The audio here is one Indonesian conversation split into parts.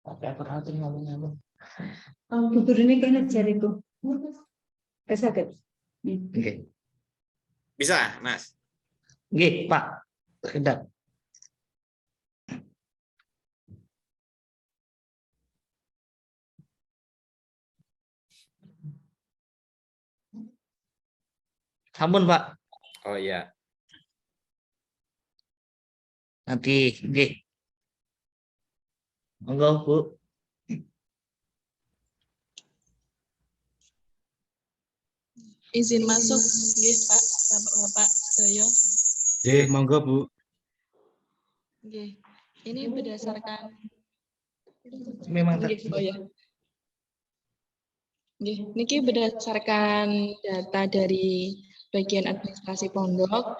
Oke, aku tahu ngomongnya apa. Bubur ini kan jariku. Sakit. Oke. Bisa, Mas. Oke, Pak. Sekedap. Sampun, Pak. Oh iya. Nanti, oke. Monggo, Bu. Izin masuk, nggih Pak, Bapak Joyo. Nggih, monggo Bu. Nggih. Ini berdasarkan Memang oh ya. Nggih, niki berdasarkan data dari bagian administrasi pondok,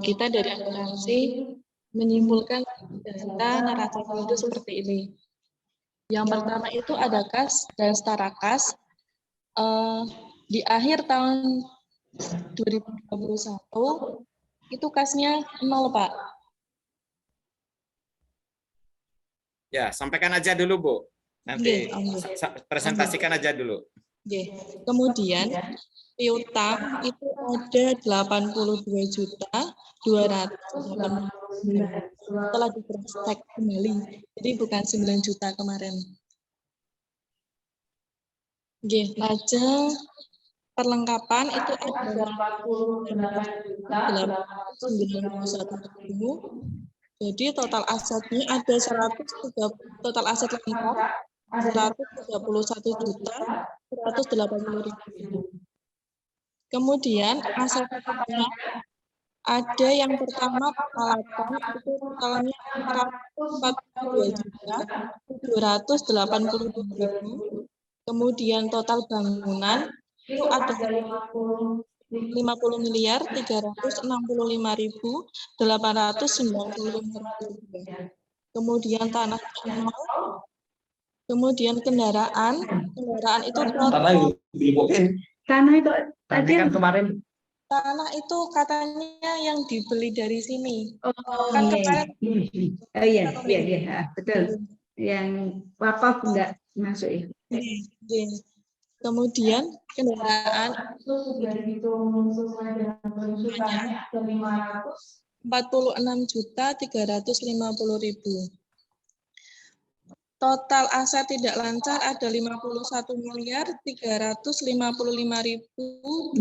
kita dari akuntansi menyimpulkan data neraca saldo seperti ini. Yang pertama itu ada kas dan setara kas. Di akhir tahun 2021 itu kasnya 0, Pak. Ya, sampaikan aja dulu, Bu. Nanti Nggih, presentasikan aja dulu. Oke. Kemudian piutang itu ada 82.280.000 setelah di cross check kembali. Jadi bukan 9 juta kemarin. Oke, lajeng perlengkapan itu ada 88.891.000. Jadi total asetnya ada 130, total aset lengkap 131.180.000. Kemudian asetnya ada yang pertama peralatan itu totalnya 142.780.000. Kemudian total bangunan itu ada 50.365.895 rupiah. Kemudian tanah 0. Kemudian kendaraan itu total Tanah itu tadi kan kemarin tanah itu katanya yang dibeli dari sini. oh, Kan iya. kemarin Oh iya, betul. Yang wakaf enggak masuk ya. Kemudian kendaraan itu sudah dihitung sesuai dengan penuntutannya ke 46.350.000. Total aset tidak lancar ada 51.355.020.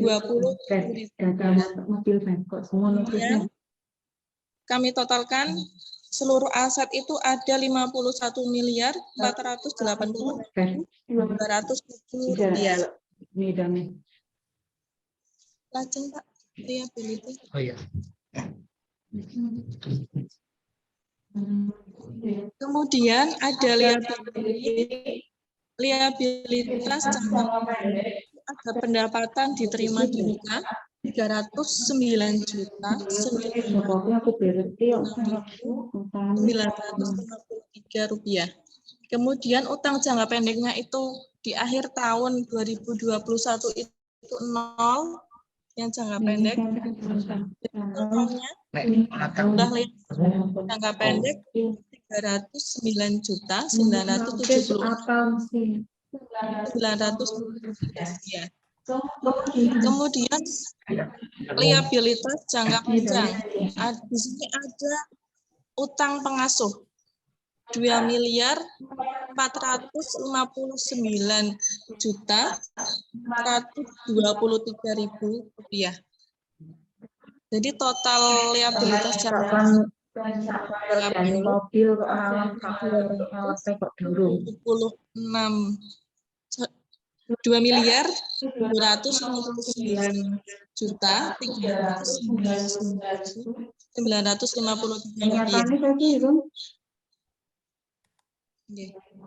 Mobil bangkok semua Kemudian kami totalkan seluruh aset itu ada 51.480.207 rupiah. Lajeng Pak, liability. oh iya. Kemudian ada liabilitas jangka pendek, ada pendapatan diterima denda 309.953 rupiah. Kemudian utang jangka pendeknya itu di akhir tahun 2021 itu 0 yang jangka pendek. Totalnya jangka pendek 309.970.900 Kemudian liabilitas jangka panjang. Di sini ada utang pengasuh 2.429.123.000 rupiah. Jadi total liabilitas jangka panjang mobil kok dulu 2.259.953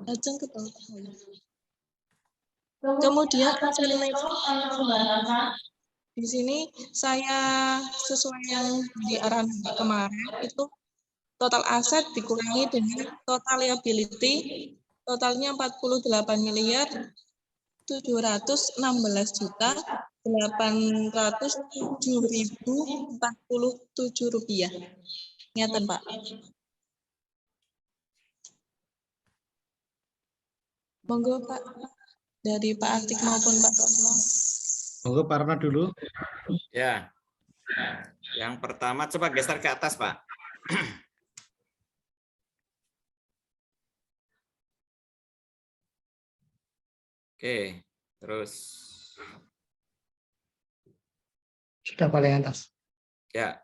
Lajeng ke bawah. Kemudian di sini saya sesuai yang di arahan kemarin itu total aset dikurangi dengan total liability, totalnya 48.716.807.047 rupiah. Ngeten, Pak. Monggo, Pak. Dari Pak Artik maupun Pak Rosno. Monggo Pak Arna dulu. Ya. Yang pertama coba geser ke atas, Pak. Oke, terus Sudah paling atas. ya.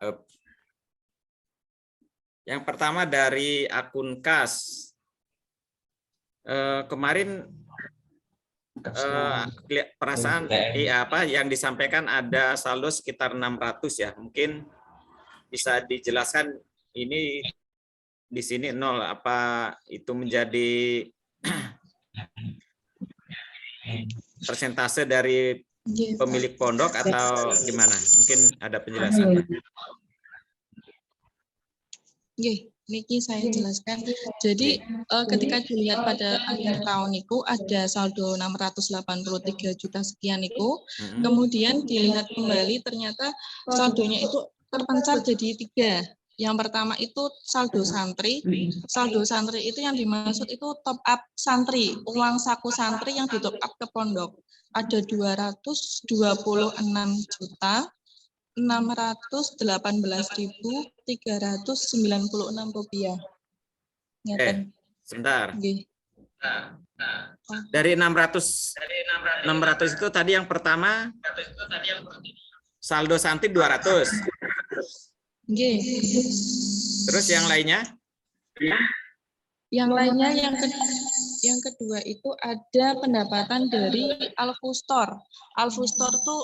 Yang pertama dari akun kas. Kemarin perasaan apa yang disampaikan ada saldo sekitar 600 ya. Mungkin bisa dijelaskan ini di sini 0, apa itu menjadi persentase dari pemilik pondok atau gimana? Mungkin ada penjelasan, Pak. Nggih, niki saya jelaskan. Jadi ketika dilihat pada akhir tahun itu ada saldo 683 juta sekian itu, kemudian dilihat kembali ternyata saldonya itu terpencar jadi 3. Yang pertama itu saldo santri. Saldo santri itu yang dimaksud itu top up santri, uang saku santri yang di top up ke pondok. Ada 226 juta 618.396 rupiah. Sebentar. Nggih. Dari 600 itu tadi yang pertama saldo santri 200. Nggih. Terus yang lainnya? Yang lainnya yang kedua itu ada pendapatan dari Alfustor. Alfustor itu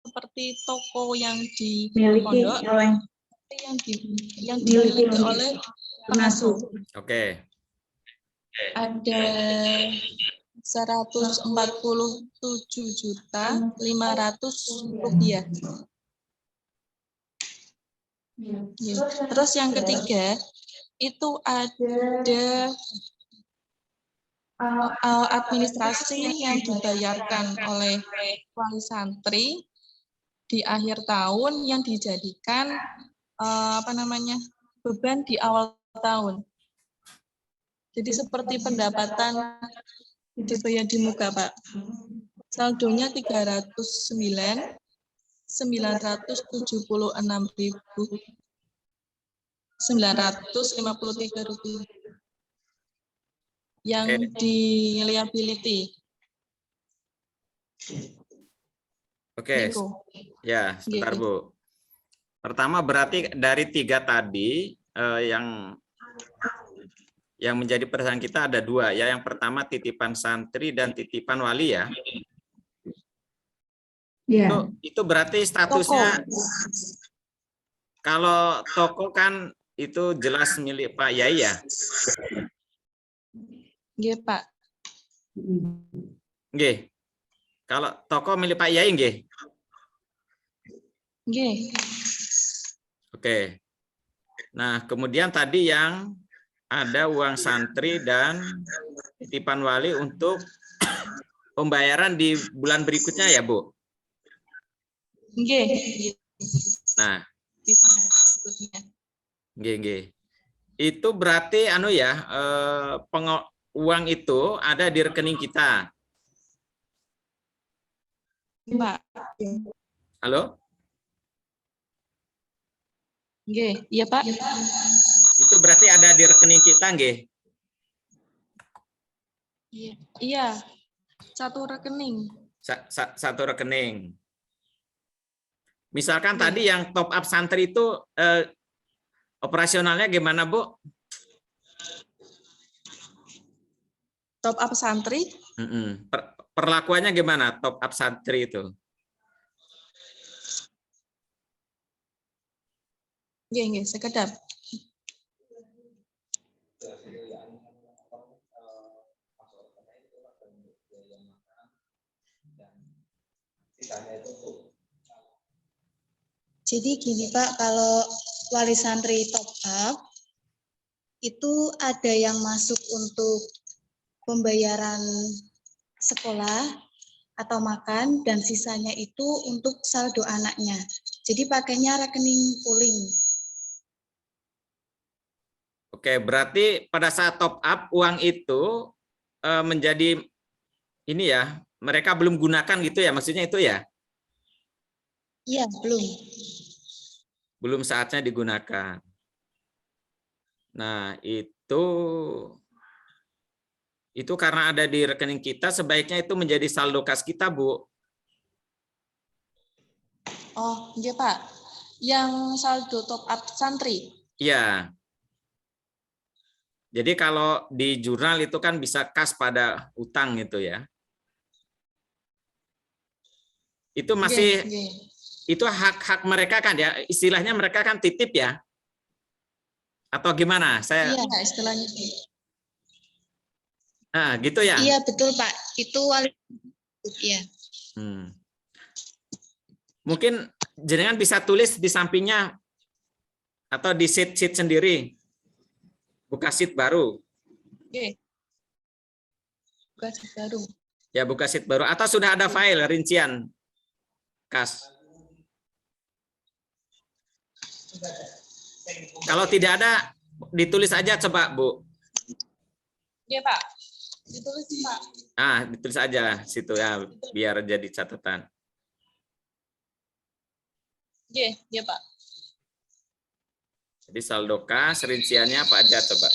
seperti toko yang di pondok yang dimiliki oleh pengasuh. Oke. Ada 147 juta 500 rupiah. Ya. Terus yang ketiga itu ada administrasi yang dibayarkan oleh wali santri di akhir tahun yang dijadikan beban di awal tahun. Jadi seperti pendapatan dibayar di muka, Pak. Saldonya 309.976.953 rupiah. Yang di liability. Oke. Ya, sebentar, Bu. Pertama berarti dari 3 tadi yang menjadi pertanyaan kita ada 2 ya. Yang pertama titipan santri dan titipan wali ya. Yeah. Itu berarti statusnya toko. Kalau toko kan itu jelas milik Pak Yai ya. Nggih, Pak. Nggih. Kalau toko milik Pak Yai nggih. Nggih. Oke. Nah, kemudian tadi yang ada uang santri dan titipan wali untuk pembayaran di bulan berikutnya ya, Bu? Nggih. Nah. Nggih. Itu berarti uang itu ada di rekening kita. Pak. Halo? Nggih, iya Pak. Itu berarti ada di rekening kita nggih? Iya. Satu rekening. Satu rekening. Misalkan tadi yang top up santri itu operasionalnya gimana, Bu? Top up santri? Perlakuannya gimana top up santri itu? Nggih, sekedap. Jadi gini Pak, kalau wali santri top up, itu ada yang masuk untuk pembayaran sekolah atau makan, dan sisanya itu untuk saldo anaknya. Jadi pakainya rekening pooling. Oke, berarti pada saat top up uang itu menjadi ini ya, mereka belum gunakan gitu ya, maksudnya itu ya? Iya, belum. Belum saatnya digunakan. Nah, itu karena ada di rekening kita, sebaiknya itu menjadi saldo kas kita, Bu. Oh, iya Pak. Yang saldo top up santri. Iya. Jadi kalau di jurnal itu kan bisa kas pada utang gitu ya. Itu masih Nggih. itu hak-hak mereka kan ya, istilahnya mereka kan titip ya. Atau gimana? Saya Iya. Iya, istilahnya. Nah, gitu ya. Iya, betul Pak. Itu wali. Iya. Mungkin jenengan bisa tulis di sampingnya atau di sheet sendiri. Buka sheet baru. Oke. Bukan baru. Ya, buka sheet baru atau sudah ada file rincian kas. Kalau tidak ada, ditulis aja coba, Bu. Iya Pak. Ditulis Pak. Nah, ditulis aja situ ya, biar jadi catatan. Iya Pak. Jadi saldo kas, rinciannya apa aja coba.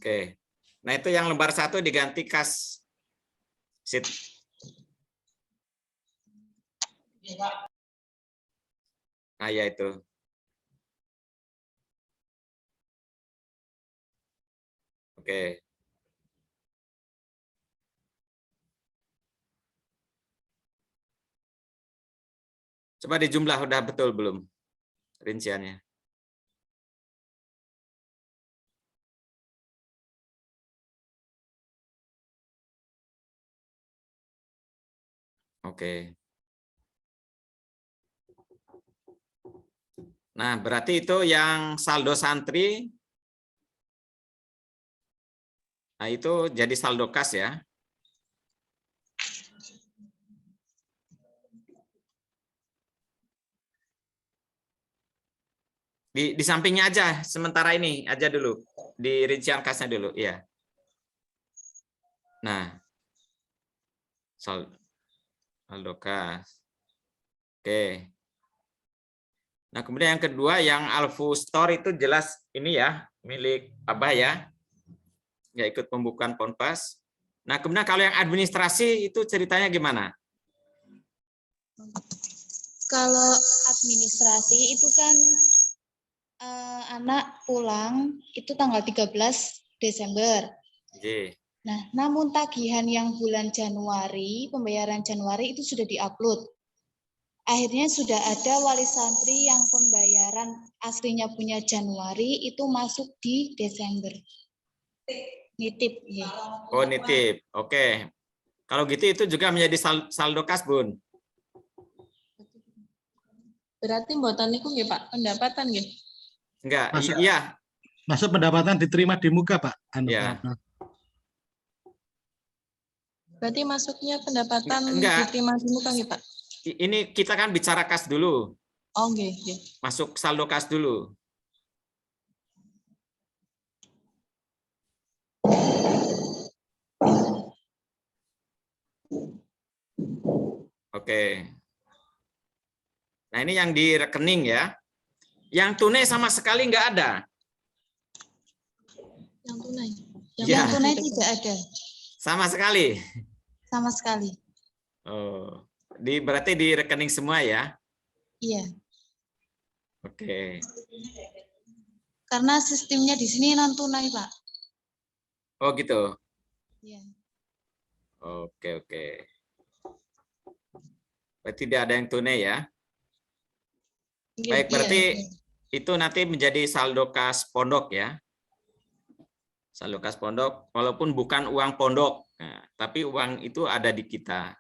Oke. Nah, itu yang lembar 1 diganti kas sheet. Nah, ya itu. Oke. Coba dijumlah udah betul belum rinciannya? Oke. Nah, berarti itu yang saldo santri. Nah, itu jadi saldo kas ya. Di sampingnya aja, sementara ini aja dulu. Di rincian kasnya dulu, ya. Nah, saldo kas. Oke. Nah, kemudian yang kedua, yang Alfu Store itu jelas ini ya, milik Abah ya. Nggak ikut pembukaan Ponpes. Nah, kemudian kalau yang administrasi itu ceritanya gimana? Kalau administrasi itu kan anak pulang itu tanggal 13 Desember. Oke. Nah, namun tagihan yang bulan Januari, pembayaran Januari itu sudah diupload. Akhirnya sudah ada wali santri yang pembayaran aslinya punya Januari itu masuk di Desember. Nitip. Ya. Oh, nitip. Oke. Kalau gitu itu juga menjadi saldo kas, Bun. Berarti mboten niku nggih Pak, pendapatan nggih. Enggak, Masuk. iya. Masuk pendapatan diterima di muka, Pak. Ya. Berarti masuknya pendapatan Enggak. diterima di muka nggih Pak. Ini kita kan bicara kas dulu. Oh nggih. Masuk saldo kas dulu. Oke. Nah, ini yang di rekening ya. Yang tunai sama sekali nggak ada. Yang tunai. Ya. Yang tunai tidak ada Sama sekali. sama sekali. Oh, berarti di rekening semua ya? Iya. Oke. Karena sistemnya di sini non tunai, Pak. Oh gitu. Iya. Oke, oke. Berarti tidak ada yang tunai ya? Baik, berarti itu nanti menjadi saldo kas pondok ya. Saldo kas pondok, walaupun bukan uang pondok, nah, tapi uang itu ada di kita.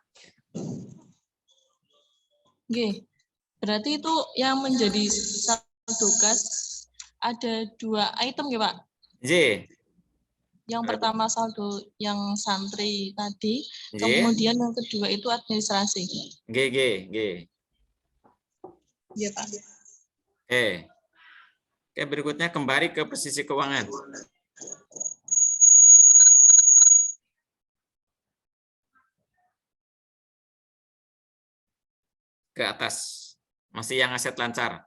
Oke. Berarti itu yang menjadi saldo kas ada 2 item ya Pak. J. Yang pertama saldo yang santri tadi, J. kemudian yang kedua itu administrasi. G. Iya Pak. Oke, berikutnya kembali ke posisi keuangan. Ke atas. Masih yang aset lancar.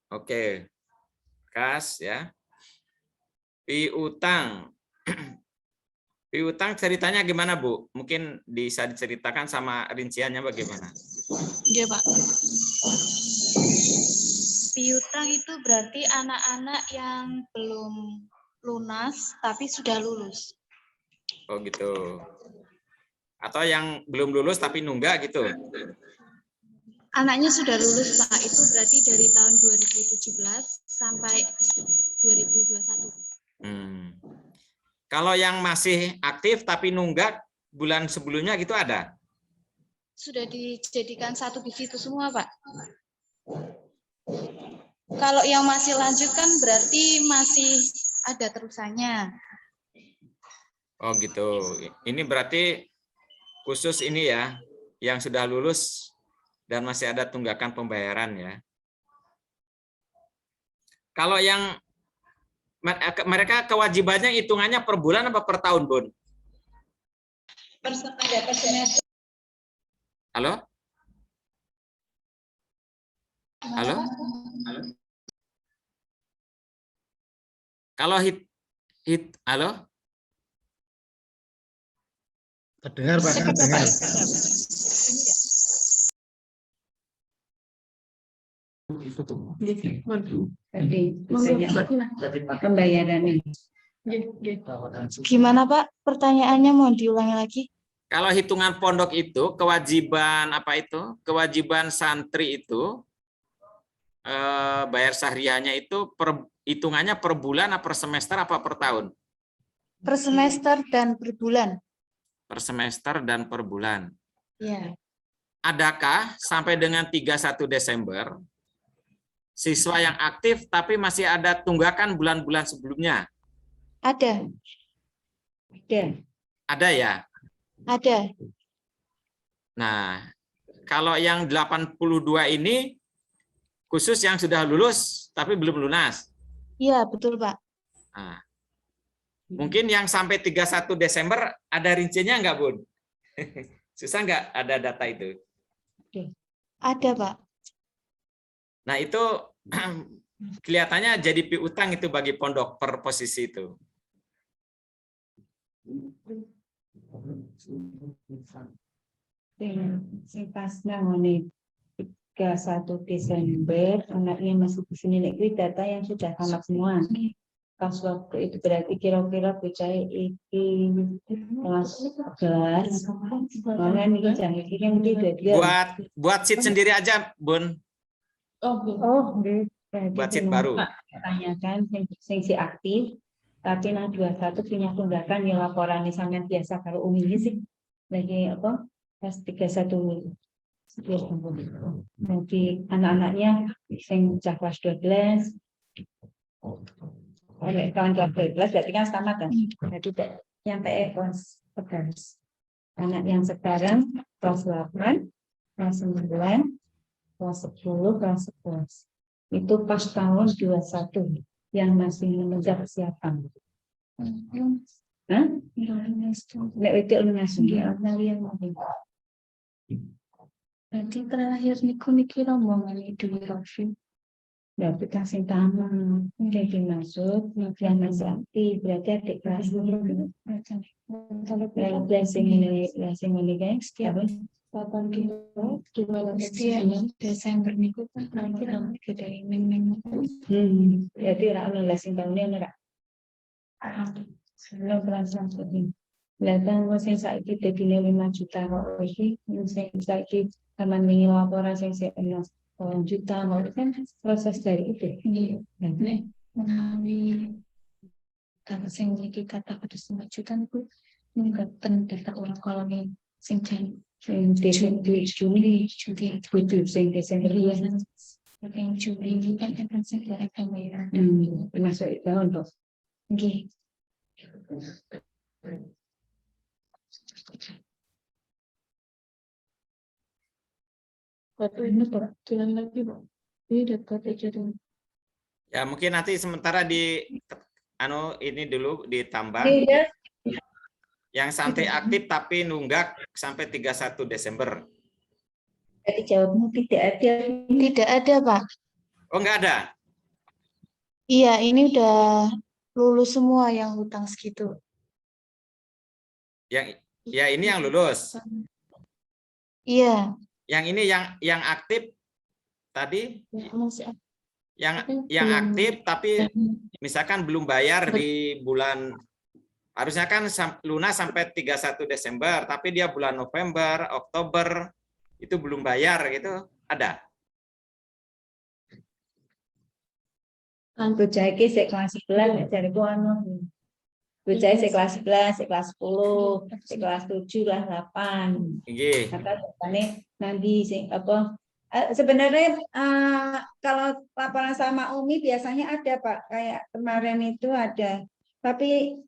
Oke. Kas ya. Piutang. Piutang ceritanya gimana, Bu? Mungkin bisa diceritakan sama rinciannya bagaimana? Iya Pak. Piutang itu berarti anak-anak yang belum lunas tapi sudah lulus. Oh gitu. Atau yang belum lulus tapi nunggak gitu? Anaknya sudah lulus, Pak. Itu berarti dari tahun 2017 sampai 2021. Kalau yang masih aktif tapi nunggak bulan sebelumnya gitu ada? Sudah dijadikan satu biji itu semua, Pak. Kalau yang masih lanjut kan berarti masih ada terusannya. Oh gitu. Ini berarti khusus ini ya, yang sudah lulus dan masih ada tunggakan pembayaran ya. Kalau yang mereka kewajibannya hitungannya per bulan apa per tahun, Bun? Per semester. Halo? Halo? Kalau halo? Terdengar, Pak. Terdengar. Pembayarannya. Gimana, Pak? Pertanyaannya mau diulangi lagi? Kalau hitungan pondok itu kewajiban apa itu? Kewajiban santri itu bayar syahriahnya itu hitungannya per bulan apa per semester apa per tahun? Per semester dan per bulan. Per semester dan per bulan. Ya. Adakah sampai dengan 31 Desember siswa yang aktif tapi masih ada tunggakan bulan-bulan sebelumnya? Ada. Ada ya? Ada. Nah, kalau yang 82 ini khusus yang sudah lulus tapi belum lunas. Iya, betul, Pak. Nah, mungkin yang sampai 31 Desember ada rinciannya enggak, Bun? Susah enggak ada data itu? Ada, Pak. Nah, itu kelihatannya jadi piutang itu bagi pondok per posisi itu. Sing pas nangone 31 Desember anaknya masih di sini, itu data yang sudah tamat semua. Pas waktu itu berarti kira-kira bocah iki kelas 11. Mana nih jangan iki kan dia Buat sheet sendiri aja, Bun. Oh, Buat sheet baru. Tanyakan sing si aktif tapi nang 21 punya tunggakan yang laporan sampean biasa kalau umumnya sih lagi apa pas 31 nanti anak-anaknya sing cah kelas 12 oleh tahun 12 berarti kan tamat kan jadi nyampe kelas 11 anak yang sekarang kelas 8 kelas 9 kelas 10 kelas 11 itu pas tahun 21 yang masih menunjang persiapan. Hah? Nek wedok lunas. Berarti terakhir niku niki rombongan itu Rofi. Berarti kasih taman. Jadi masuk, Novian Masakti. Berarti adik kelasnya. Kalau Blessing ini guys. Apa? 8 kilo 12 Desember niku kan terakhir dari Ming. Berarti orang blessing tahun ini enggak? Sebelum perasaan ini. Datang sing saiki dadine 5 juta kok iki sing saiki taman wingi laporan sing 6 juta kok kan proses dari itu. Nek menawi kalau sing iki kata pada 5 juta niku menggaten data orang koloni sing jan Sing Juni itu sing Desember ya. yang Juli ini kan sing dari pembayaran. Masuk tahun kok. Nggih. Waktu ini jalan lagi Pak. Ini dapat jadi. Ya mungkin nanti sementara di ini dulu ditambah Iya. yang santri aktif tapi nunggak sampai 31 Desember. Jadi jawabmu tidak ada. Tidak ada, Pak. Oh enggak ada. Iya, ini udah lulus semua yang hutang segitu. Yang ya ini yang lulus. Iya. Yang ini yang aktif tadi Masih yang aktif tapi misalkan belum bayar di bulan, harusnya kan lunas sampai 31 Desember tapi dia bulan November, Oktober itu belum bayar gitu, ada. Bocah iki sik kelas 11 jariku anu. Bocah sik kelas 11, sik kelas 10, sik kelas 7, kelas 8. Nggih. Maka depannya nanti sing apa sebenarnya kalau laporan sama Umi biasanya ada Pak, kayak kemarin itu ada, tapi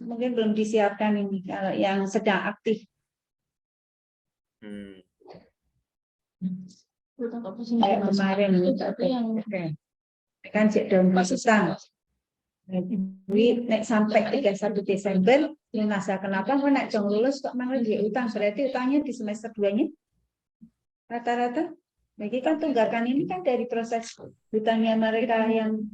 mungkin belum disiapkan ini kalau yang sedang aktif. Kayak kemarin tapi yang kan cek daun pasang. Duit nek sampai 31 Desember lunasa, kenapa kok nek jong lulus kok malah dia utang, berarti utangnya di semester 2-nya rata-rata. Bagi kan tunggakan ini kan dari proses hutangnya mereka yang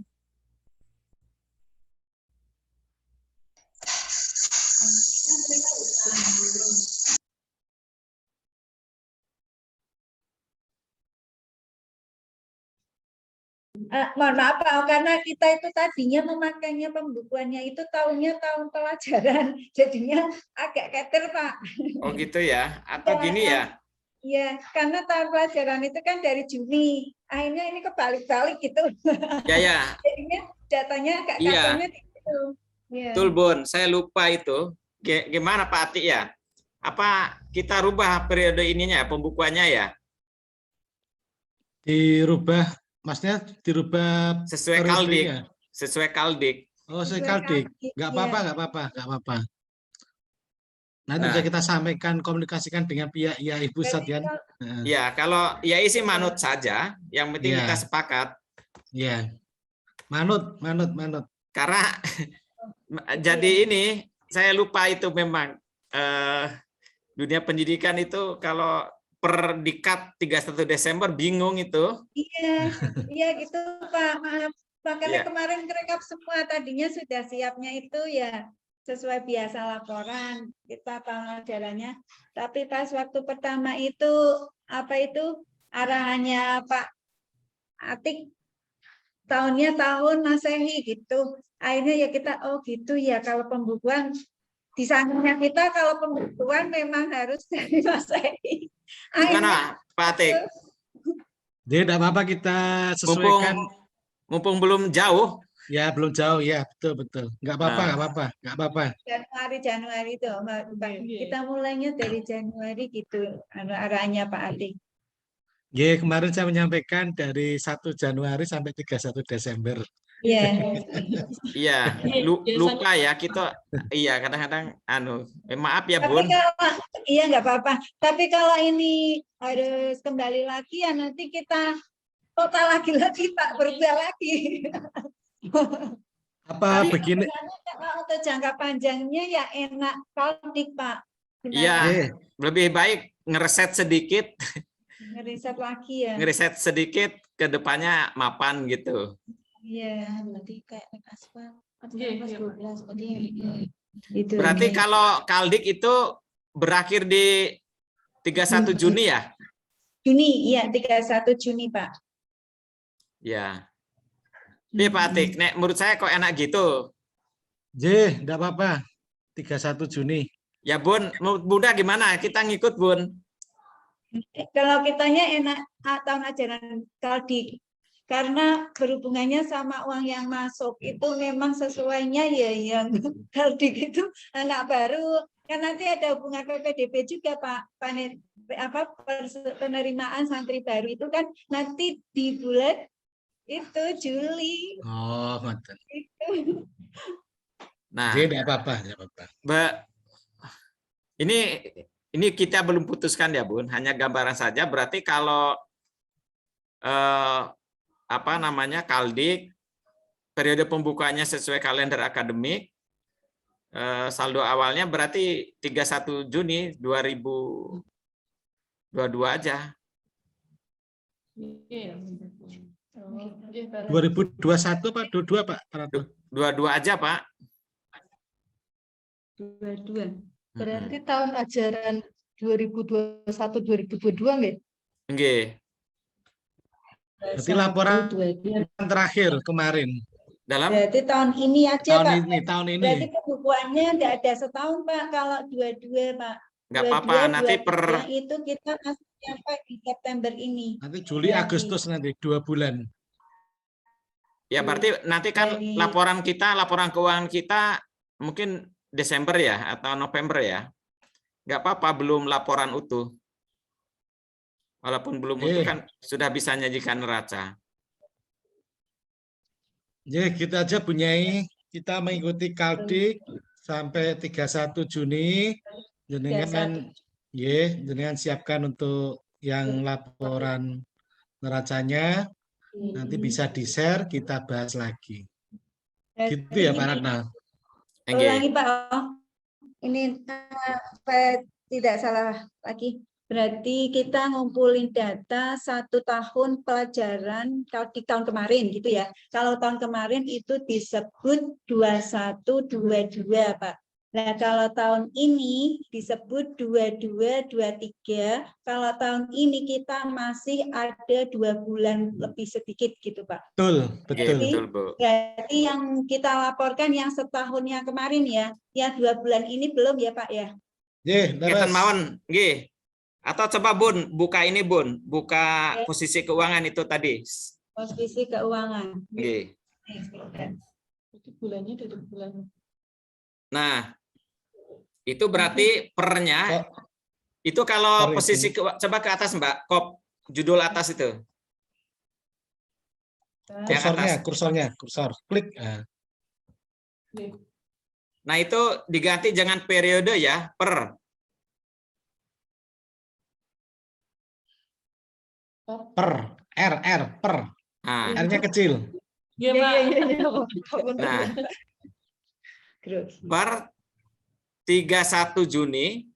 mohon maaf Pak, karena kita itu tadinya memakainya pembukuannya itu tahunnya tahun pelajaran, jadinya agak keter Pak. Oh gitu ya, atau gini ya? Iya, karena tahun pelajaran itu kan dari Juni, akhirnya ini kebalik-balik gitu. Ya ya. Jadinya datanya agak katanya gitu. Ya. Betul Bun, saya lupa itu. Gimana Pak Atik ya? Apa kita rubah periode ininya, pembukuannya ya? Dirubah, maksudnya dirubah Sesuai Kaldik. Sesuai Kaldik. Oh, sesuai Kaldik. Nggak apa-apa, nggak apa-apa, nggak apa-apa. Nanti Nah, kita sampaikan, komunikasikan dengan pihak IAI pusat kan. ya, kalau IAI sih manut saja, yang penting Ya. kita sepakat. Ya, manut. Karena jadi ini saya lupa itu memang dunia pendidikan itu kalau per dikat 31 Desember bingung itu. Iya gitu Pak, maaf. Makanya Iya. kemarin rekap semua, tadinya sudah siapnya itu ya sesuai biasa laporan kita pelajarannya. Tapi pas waktu pertama itu apa itu arahannya Pak Atik tahunnya tahun Masehi gitu. Akhirnya ya kita oh gitu ya, kalau pembukuan di sananya kita kalau pembukuan memang harus dari Masehi. Gimana Pak Atik? Jadi tidak apa-apa kita sesuaikan. Mumpung belum jauh. Ya, belum jauh ya, betul. Nggak apa-apa. Januari itu kita mulainya dari Januari gitu arahannya Pak Atik. Ya, kemarin saya menyampaikan dari 1 Januari sampai 31 Desember. Iya. Iya, lupa ya kita. Iya, kadang-kadang maaf ya Tapi Bun. iya nggak apa-apa. Tapi kalau ini harus kembali lagi ya nanti kita total lagi Pak, berubah lagi. Apa begini? untuk jangka panjangnya ya enak Kaldik, Pak. Iya, lebih baik ngereset sedikit, Ngeriset lagi ya. ngeriset sedikit ke depannya mapan gitu. Iya. Berarti kayak naik aspal. Iya, Pas iya, 12 berarti Itu. Berarti kalau Kaldik itu berakhir di 31 Juni ya? Juni, iya 31 Juni, Pak. Ya. Iya Pak Atik, Nek, menurut saya kok enak gitu. Enggak apa-apa. 31 Juni. Ya Bun, menurut Bunda gimana? Kita ngikut Bun. Kalau kitanya enak tahun ajaran Kaldik. Karena berhubungannya sama uang yang masuk itu memang sesuainya ya yang Kaldik itu anak baru. Kan nanti ada hubungan PPDB juga Pak. Penerimaan santri baru itu kan nanti di bulan itu Juli. Oh, ngoten. Nah, Enggak apa-apa, enggak apa-apa. ini kita belum putuskan ya Bun, hanya gambaran saja. Berarti kalau Kaldik periode pembukanya sesuai kalender akademik, saldo awalnya berarti 31 Juni 2022 aja. 2021 Pak, 22 Pak. 22 aja Pak. 22. Berarti tahun ajaran 2021-2022 nggih? Nggih. Berarti laporan terakhir kemarin. Dalam Berarti tahun ini aja Pak. Tahun ini. Berarti pembukuannya tidak ada setahun Pak. Kalau 22 Pak. nggak apa-apa, nanti itu kita masih sampai di September ini. Nanti Juli, Agustus nanti 2 bulan. ya berarti nanti kan laporan keuangan kita mungkin Desember ya atau November ya. Nggak apa-apa, belum laporan utuh. Walaupun belum utuh kan sudah bisa nyajikan neraca. Ya, kita aja punyai, kita mengikuti Kaldik sampai 31 Juni. Jenengan siapkan untuk yang laporan neracanya. Nanti bisa di-share, kita bahas lagi. Gitu ya Pak Ratna. Ulangi Pak. Ini supaya tidak salah lagi. Berarti kita ngumpulin data 1 tahun pelajaran kalau di tahun kemarin gitu ya. Kalau tahun kemarin itu disebut 21-22 Pak. Nah kalau tahun ini disebut 22-23. Kalau tahun ini kita masih ada 2 bulan lebih sedikit gitu Pak. Betul. Betul, Bu. Berarti yang kita laporkan yang setahunnya kemarin ya. Ya 2 bulan ini belum ya Pak ya. Ngeten mawon, nggih. Atau coba Bun, buka ini Bun, buka posisi keuangan itu tadi. Posisi keuangan. Nggih. Bulannya dari bulan. Nah, itu berarti pernya. Itu kalau posisi coba ke atas Mbak, kop judul atas itu. Kursor, klik. Nah, itu diganti jangan periode ya, per. Per. Nah, R-nya kecil. Iya, nah, per 31 Juni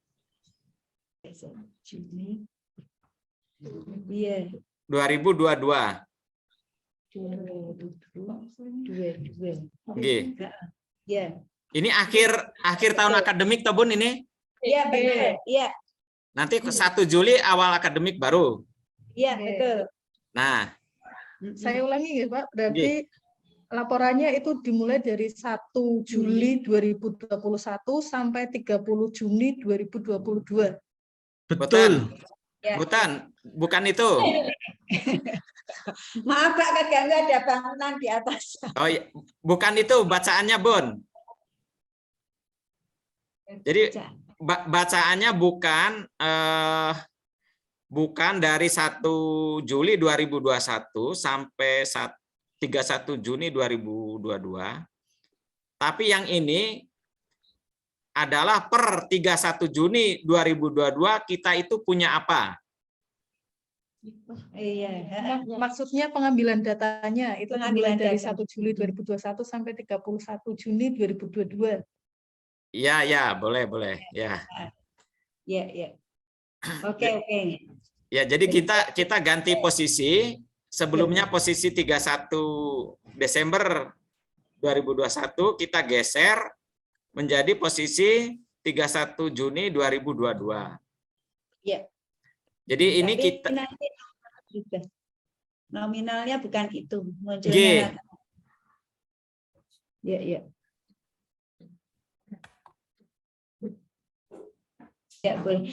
Iya. 2022. Nggih. Iya. Ini akhir tahun akademik toh Bun ini? Iya, benar. Iya. Nanti 1 Juli awal akademik baru. Iya, betul. Nah, Saya ulangi ya Pak, berarti laporannya itu dimulai dari 1 Juli 2021 sampai 30 Juni 2022. Betul. Bukan itu. Maaf Pak, kagak ada bangunan di atas. Oh iya, bukan itu bacaannya Bun. Jadi bacaannya bukan dari 1 Juli 2021 sampai 31 Juni 2022. Tapi yang ini adalah per 31 Juni 2022 kita itu punya apa? Iya. Maksudnya pengambilan datanya itu Pengambilan dimulai dari data. 1 Juli 2021 sampai 31 Juni 2022. Iya, ya, boleh, ya. Ya, ya. Oke, oke. Ya, jadi kita ganti posisi. Sebelumnya posisi 31 Desember 2021 kita geser menjadi posisi 31 Juni 2022. Ya. Jadi ini Tapi kita nanti juga. Nominalnya bukan itu. G. Munculnya ya, ya. Ya, boleh.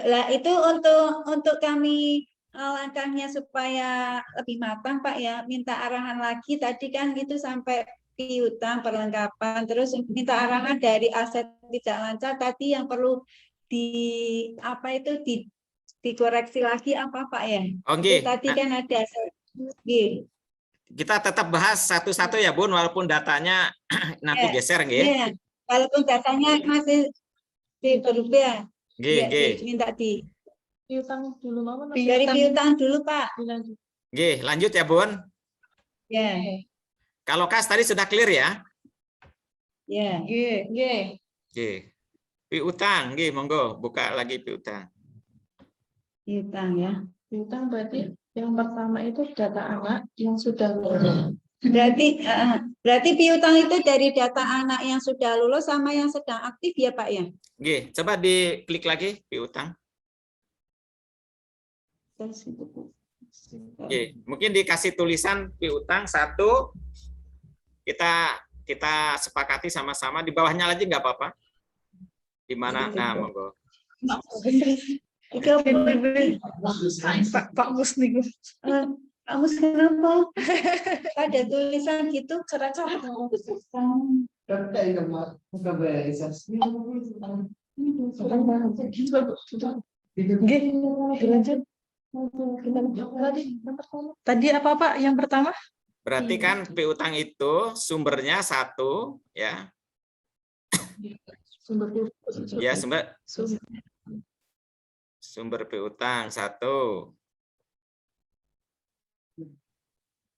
Lah itu untuk kami langkahnya supaya lebih matang Pak ya, minta arahan lagi tadi kan itu sampai piutang perlengkapan, terus minta arahan dari aset tidak lancar tadi yang perlu dikoreksi lagi apa Pak ya? Oke. Itu tadi kan ada aset. Kita tetap bahas satu-satu ya Bun, walaupun datanya nanti geser nggih. Iya, walaupun datanya masih berubah. Nggih, nggih. Minta Piutang dulu mama. dari piutang dulu Pak. Nggih, lanjut ya Bun. Ya. Kalau kas tadi sudah clear ya? Ya. Nggih. Nggih. Piutang, nggih, monggo buka lagi piutang. Piutang ya. Piutang berarti yang pertama itu data anak yang sudah lulus. Berarti piutang itu dari data anak yang sudah lulus sama yang sedang aktif ya Pak ya? Nggih, coba diklik lagi piutang. Oke, mungkin dikasih tulisan piutang 1. Kita sepakati sama-sama, di bawahnya lagi nggak apa-apa. Di mana? Nah, monggo. Pak Mus nih. Pak Mus kenapa? Ada tulisan gitu cerah-cerah. Tadi apa Pak yang pertama? Berarti kan piutang itu sumbernya 1 ya. Ya, sumber piutang 1.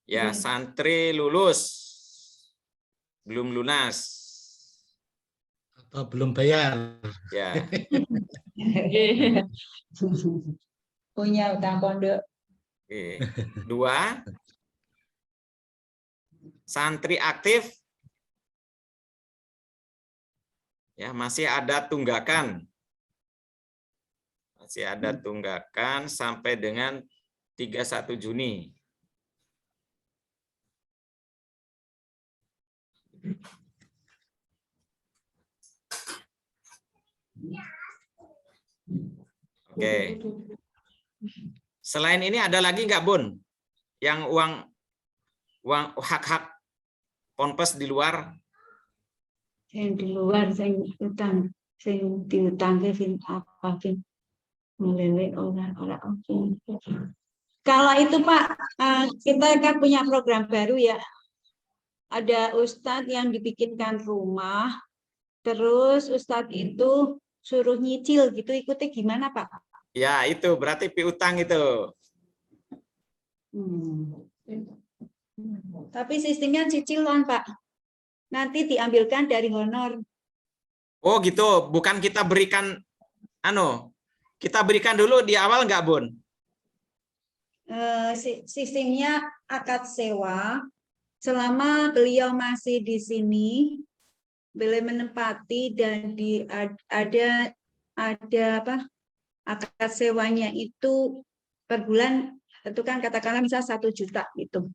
Ya, santri lulus belum lunas atau belum bayar. ya. Punya utang pondok. Oke. 2, santri aktif ya, masih ada tunggakan. Masih ada tunggakan sampai dengan 31 Juni. Oke. Selain ini ada lagi nggak Bun? Yang uang hak-hak ponpes di luar? Yang di luar saya utang, saya diutang ke apa Vin? Meleleh orang-orang. Kalau itu Pak, kita kan punya program baru ya. Ada ustadz yang dibikinkan rumah, terus ustadz itu suruh nyicil gitu, ikutnya gimana Pak? Ya itu berarti piutang itu. Tapi sistemnya cicilan Pak. Nanti diambilkan dari honor. Oh gitu, bukan kita berikan kita berikan dulu di awal nggak Bun? Sistemnya akad sewa selama beliau masih di sini, beliau menempati dan ada akad sewanya itu per bulan itu kan katakanlah misal 1 juta gitu.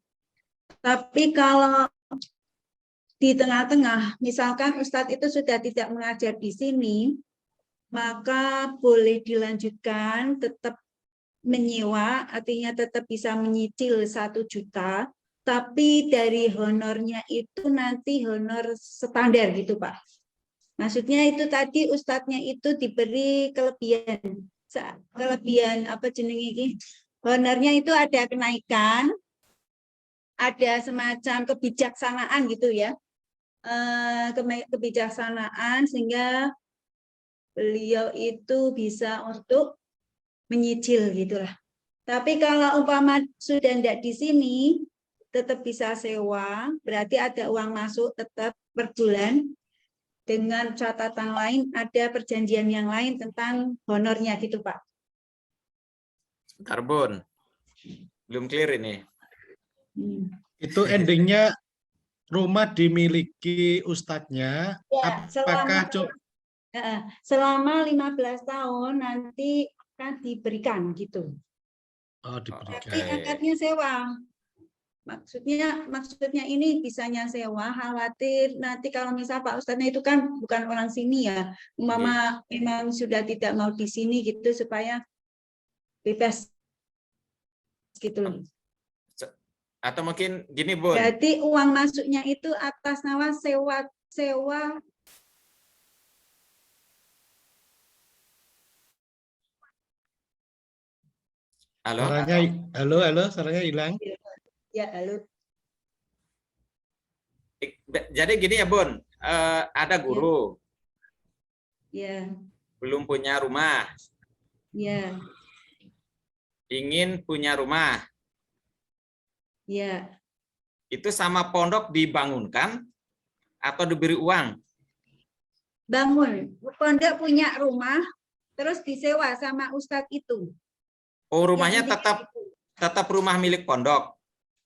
Tapi kalau di tengah-tengah, misalkan Ustadz itu sudah tidak mengajar di sini, maka boleh dilanjutkan tetap menyewa, artinya tetap bisa menyicil 1 juta, tapi dari honornya itu nanti honor standar gitu Pak. Maksudnya itu tadi Ustadznya itu diberi kelebihan apa jenenge iki? Honornya itu ada kenaikan, ada semacam kebijaksanaan gitu ya. Kebijaksanaan sehingga beliau itu bisa untuk menyicil gitulah. Tapi kalau umpama sudah tidak di sini, tetap bisa sewa, berarti ada uang masuk tetap per bulan. Dengan catatan lain, ada perjanjian yang lain tentang honornya gitu, Pak. Bentar, Bun. Belum clear ini. Itu endingnya rumah dimiliki ustadznya, Ya, apakah selama 15 tahun nanti akan diberikan gitu. oh, diberikan. Tapi akadnya sewa. Maksudnya ini bisanya sewa, khawatir nanti kalau misal Pak Ustadznya itu kan bukan orang sini ya, Mama memang sudah tidak mau di sini gitu supaya bebas gitu. Atau mungkin gini, Bun. Berarti uang masuknya itu atas nama sewa. Halo? Suaranya hilang. Ya, halo. Jadi gini ya, Bun. Ada guru. Ya. Belum punya rumah. Ya. Ingin punya rumah. Ya. Itu sama pondok dibangunkan atau diberi uang? Bangun. Pondok punya rumah, terus disewa sama ustadz itu. Oh, rumahnya tetap rumah milik pondok.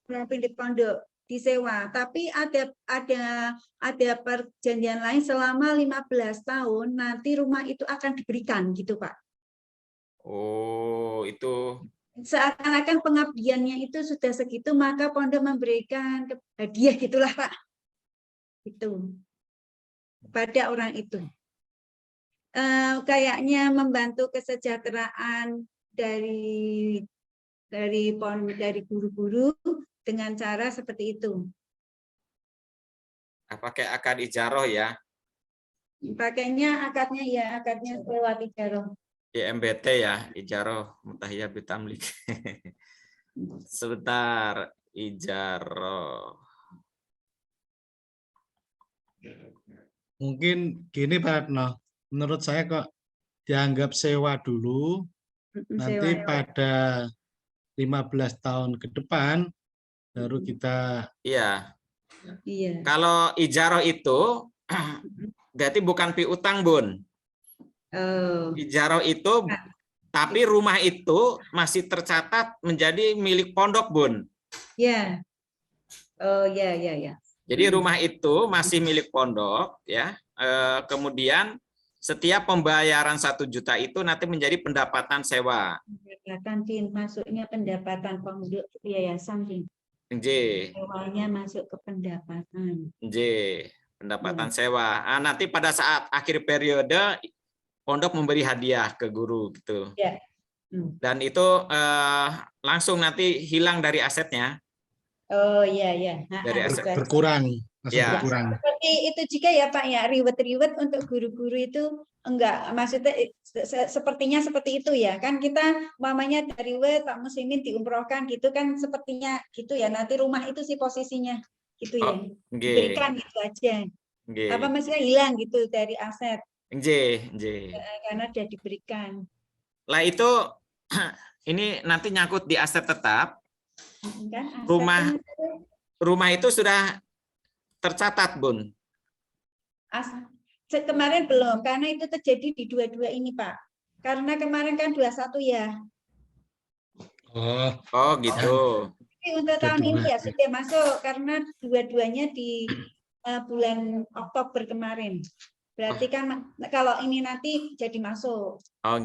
Rumah milik pondok disewa, tapi ada perjanjian lain selama 15 tahun nanti rumah itu akan diberikan gitu, Pak. Oh, itu Seakan-akan pengabdiannya itu sudah segitu, maka pondok memberikan hadiah gitulah, Pak. Itu pada orang itu. Kayaknya membantu kesejahteraan dari guru-guru dengan cara seperti itu. pakai akad ijaroh ya? Pakainya akadnya lewat ijaroh. IMBT ya, ijaroh mutahiyah bitamlik. Sebentar, ijaroh. Mungkin gini Pak Retno, menurut saya kok dianggap sewa dulu, nanti pada 15 tahun ke depan baru kita. Iya. Iya. Kalau ijaroh itu berarti bukan piutang, Bun. Ijaroh itu, tapi rumah itu masih tercatat menjadi milik pondok, Bun. Ya. Oh ya. Jadi rumah itu masih milik pondok, ya. Kemudian setiap pembayaran 1 juta itu nanti menjadi pendapatan sewa. Pendapatan masuknya pendapatan pondok yayasan Din. Sewanya masuk ke pendapatan. Pendapatan sewa. Nah, nanti pada saat akhir periode pondok memberi hadiah ke guru gitu. Ya. Dan itu langsung nanti hilang dari asetnya. Oh iya. Dari aset berkurang. Ya. Berkurang. Seperti itu juga ya Pak ya, riwet-riwet untuk guru-guru itu enggak, maksudnya sepertinya seperti itu ya kan, kita mamanya dari Pak Muslimin diumrohkan gitu kan, sepertinya gitu ya, nanti rumah itu sih posisinya gitu ya, diberikan gitu aja. Apa maksudnya hilang gitu dari aset. Karena sudah diberikan. Lah itu ini nanti nyangkut di aset tetap. Kan, rumah itu sudah tercatat, Bun. Kemarin belum, karena itu terjadi di dua-dua ini, Pak. Karena kemarin kan 21 ya. Oh gitu. Tapi untuk tahun ini ya sudah masuk, karena dua-duanya di bulan Oktober kemarin. Berarti kan kalau ini nanti jadi masuk. Oh,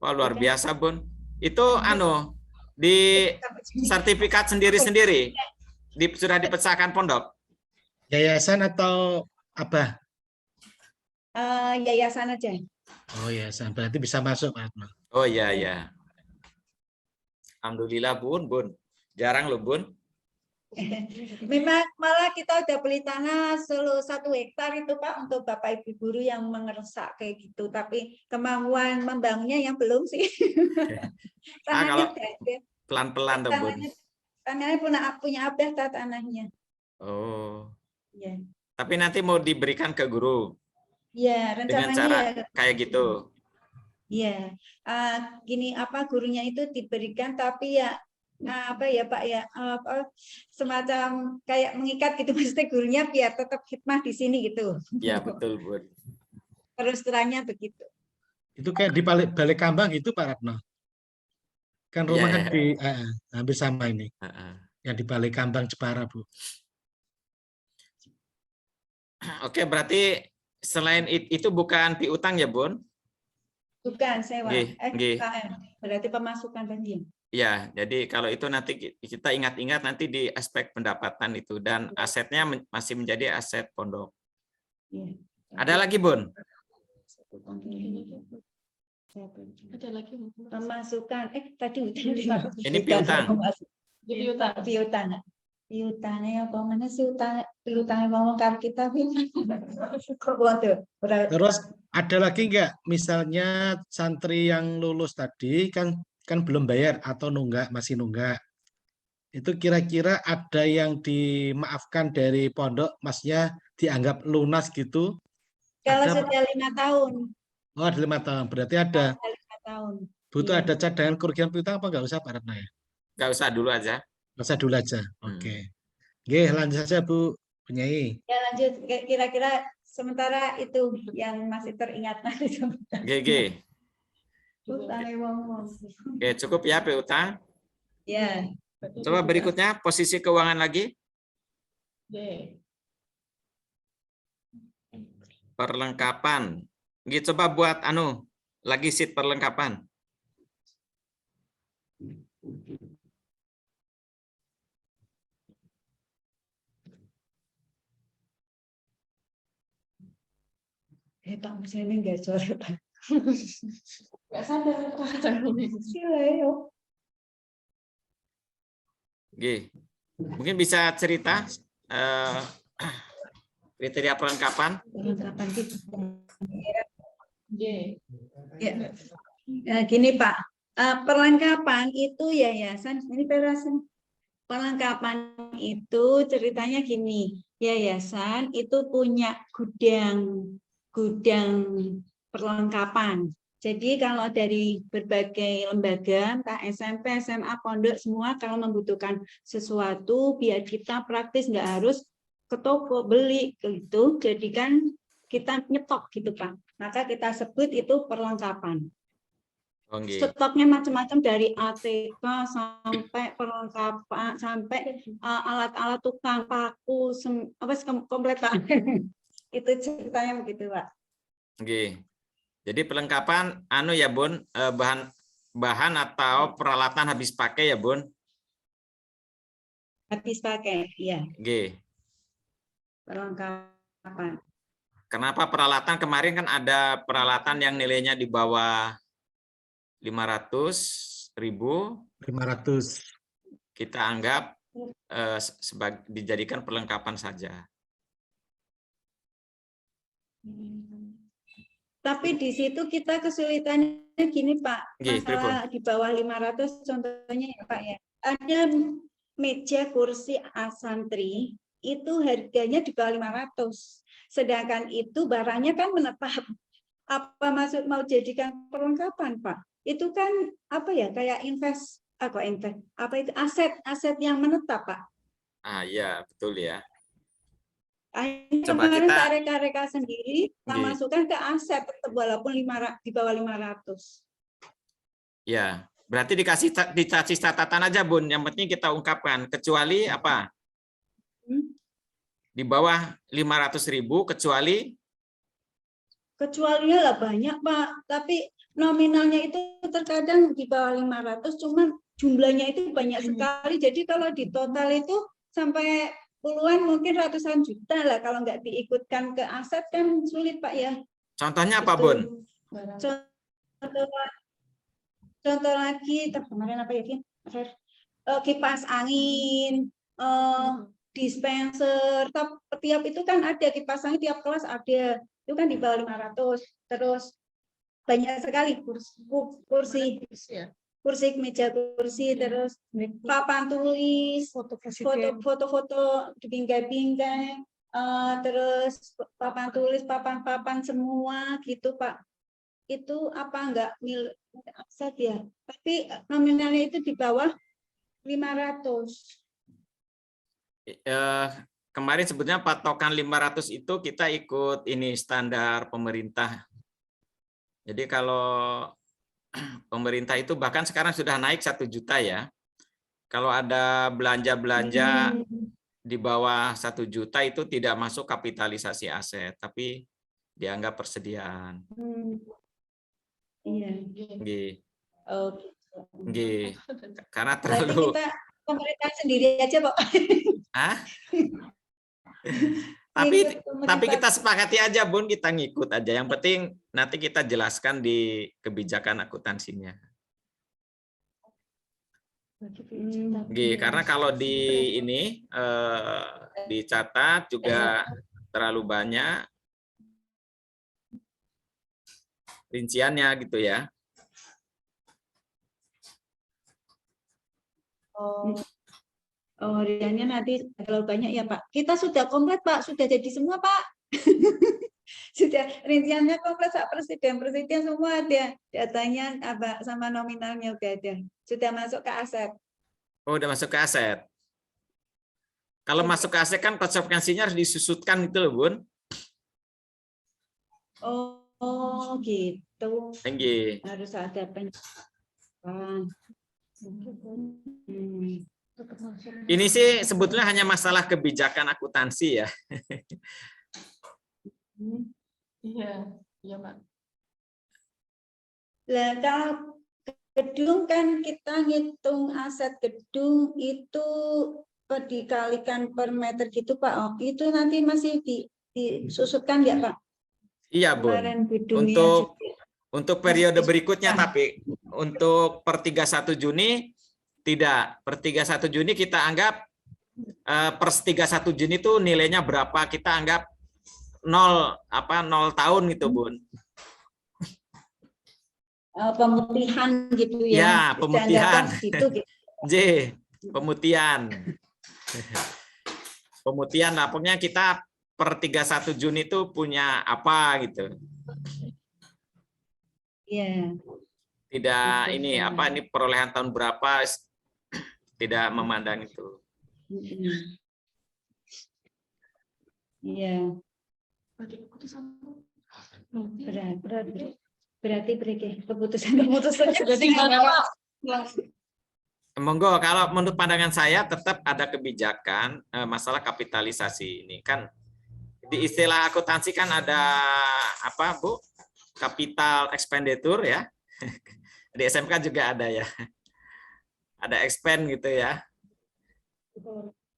wah, luar biasa, Bun. Itu di sertifikat sendiri-sendiri sudah dipecahkan pondok. Yayasan atau apa? Yayasan aja. Oh yayasan, berarti bisa masuk Pak. Oh iya. Alhamdulillah, Bun. Jarang loh, Bun. Memang malah kita udah beli tanah 1 hektar itu Pak untuk Bapak Ibu guru yang mengeresak kayak gitu, tapi kemampuan membangunnya yang belum sih. Tanahnya pelan-pelan tuh, Bun. Tanahnya punya abah tanahnya. Oh. Ya. Tapi nanti mau diberikan ke guru. Ya, rencananya dengan cara ya. Kayak gitu. Iya, gini apa gurunya itu diberikan tapi ya apa ya Pak ya semacam kayak mengikat gitu mesti gurunya biar tetap hikmah di sini gitu. Ya, betul, Bun. Terus terangnya begitu. Itu kayak di balik kambang itu Pak Ratno. Kan Iya, rumah kan ya. di hampir sama ini. Heeh. Yang di balik kambang Jepara, Bu. Oke, berarti selain itu bukan piutang ya, Bun? Bukan sewa, Nggih, nggih. KM. Berarti pemasukan banjir. Ya, jadi kalau itu nanti kita ingat-ingat nanti di aspek pendapatan itu dan asetnya masih menjadi aset pondok. Iya. Ada lagi, Bun? Ada lagi. Pemasukan tadi Ini piutang. piutang piutangnya apa mana sih piutangnya ngomong karo kita waduh Terus ada lagi nggak, misalnya santri yang lulus tadi kan belum bayar atau masih nunggak. Itu kira-kira ada yang dimaafkan dari pondok, maksudnya dianggap lunas gitu? kalau Ada, sudah 5 tahun oh ada 5 tahun, berarti ada 5 tahun butuh Iya. ada cadangan kerugian piutang apa nggak usah Pak Ratna ya? Nggak usah dulu aja. Nggak usah dulu aja. Oke. Hmm. Oke, lanjut saja Bu Penyanyi. Ya lanjut kira-kira sementara itu yang masih teringat nanti GG. Oke, cukup ya piutang. ya Coba berikutnya posisi keuangan lagi. Perlengkapan. Gitu, coba buat lagi sheet perlengkapan. Pak mesin ini nggak sore Pak Nggak sadar. Oke. Mungkin bisa cerita kriteria perlengkapan. perlengkapan gitu Iya. ya. Gini Pak, perlengkapan itu yayasan ini perlengkapan itu ceritanya gini, yayasan itu punya gudang perlengkapan. Jadi kalau dari berbagai lembaga, entah SMP, SMA, pondok semua kalau membutuhkan sesuatu biar kita praktis nggak harus ke toko beli gitu, jadi kan kita nyetok gitu Pak. Maka kita sebut itu perlengkapan. Okay. Stoknya macam-macam dari ATK sampai perlengkapan sampai alat-alat tukang paku komplit Pak. Itu ceritanya begitu Pak. Oke. Jadi perlengkapan ya Bun, bahan atau peralatan habis pakai ya Bun? Habis pakai, ya. Oke. Perlengkapan. Kenapa peralatan? Kemarin kan ada peralatan yang nilainya di bawah 500.000. 500. Kita anggap dijadikan perlengkapan saja. Tapi di situ kita kesulitannya gini Pak, masalah di bawah 500 contohnya ya Pak ya. Ada meja kursi asantri itu harganya di bawah 500. Sedangkan itu barangnya kan menetap. Apa maksud mau jadikan perlengkapan Pak? Itu kan apa ya kayak aset yang menetap Pak. Iya betul ya. Coba kemarin kita reka-reka sendiri, kita masukkan ke aset walaupun di bawah 500. Ya, berarti dikasih catatan aja Bun. Yang penting kita ungkapkan kecuali apa? Di bawah 500.000 kecualinya lah banyak Pak, tapi nominalnya itu terkadang di bawah 500, cuman jumlahnya itu banyak sekali. Jadi kalau di total itu sampai puluhan mungkin ratusan juta lah kalau nggak diikutkan ke aset kan sulit Pak ya. Contohnya apa Bun? Contoh lagi kemarin apa ya kipas angin, dispenser, tiap itu kan ada kipas angin tiap kelas ada, itu kan di bawah 500. Terus banyak sekali kursi meja kursi, terus papan tulis, foto-foto bingkai-bingkai, terus papan tulis, papan semua gitu Pak. itu apa enggak milik aset ya? Tapi nominalnya itu di bawah 500. Kemarin sebetulnya patokan 500 itu kita ikut ini standar pemerintah. Jadi kalau pemerintah itu bahkan sekarang sudah naik 1 juta ya. Kalau ada belanja-belanja di bawah 1 juta itu tidak masuk kapitalisasi aset, tapi dianggap persediaan. Iya. Nggih. Oh, Nggih. Karena berarti terlalu kita pemerintah sendiri aja, Pak. Hah? Ngikut Tapi pemerintah. kita sepakati aja, Bun, kita ngikut aja. Yang penting nanti kita jelaskan di kebijakan akuntansinya. Nggih, karena kalau di ini dicatat juga terlalu banyak rinciannya gitu ya. Oh, rinciannya nanti terlalu banyak ya, Pak. Kita sudah komplit, Pak. Sudah jadi semua, Pak. Sudah rinciannya komplit, Pak. Presiden semua ada. Datanya apa sama nominalnya udah ada. Sudah masuk ke aset. Oh, udah masuk ke aset. Kalau masuk ke aset kan konsekuensinya harus disusutkan gitu loh, Bun. Oh, gitu. Nggih. Harus ada penjelasan. Ini sih sebetulnya hanya masalah kebijakan akuntansi ya. Iya, iya, Pak. Lah, kalau gedung kan kita ngitung aset gedung itu dikalikan per meter gitu, Pak. Oh, itu nanti masih disusutkan ya, Pak? Iya, Bun. Kemarin gedungnya Untuk periode berikutnya, tapi untuk per 31 Juni tidak. Per 31 Juni kita anggap per 31 Juni itu nilainya berapa, kita anggap 0 tahun gitu, Bun. Pemutihan gitu ya. Ya, pemutihan. Gitu. J, pemutihan. Pemutihan lah, pokoknya kita per 31 Juni itu punya apa gitu. Iya. Tidak ini apa ini perolehan tahun berapa, tidak memandang itu. Iya. Berarti keputusan Berarti gimana, Pak? Monggo, kalau menurut pandangan saya tetap ada kebijakan masalah kapitalisasi ini kan di istilah akuntansi kan ada apa, Bu? Capital expenditure ya. Di SMK juga ada ya. Ada expend gitu ya.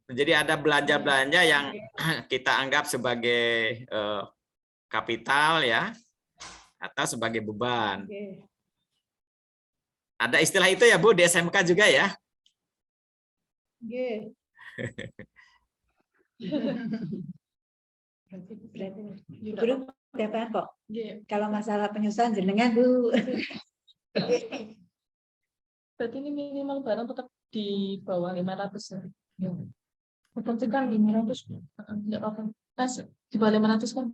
Jadi ada belanja-belanja yang kita anggap sebagai kapital ya atau sebagai beban. Ada istilah itu ya, Bu, di SMK juga ya? Guru dapat kok. Kalau masalah penyusunan jenengan, Bu. Berarti ini minimal barang tetap di bawah 500 ya. Tetap kan 500. Enggak apa-apa. Di bawah 500 kan?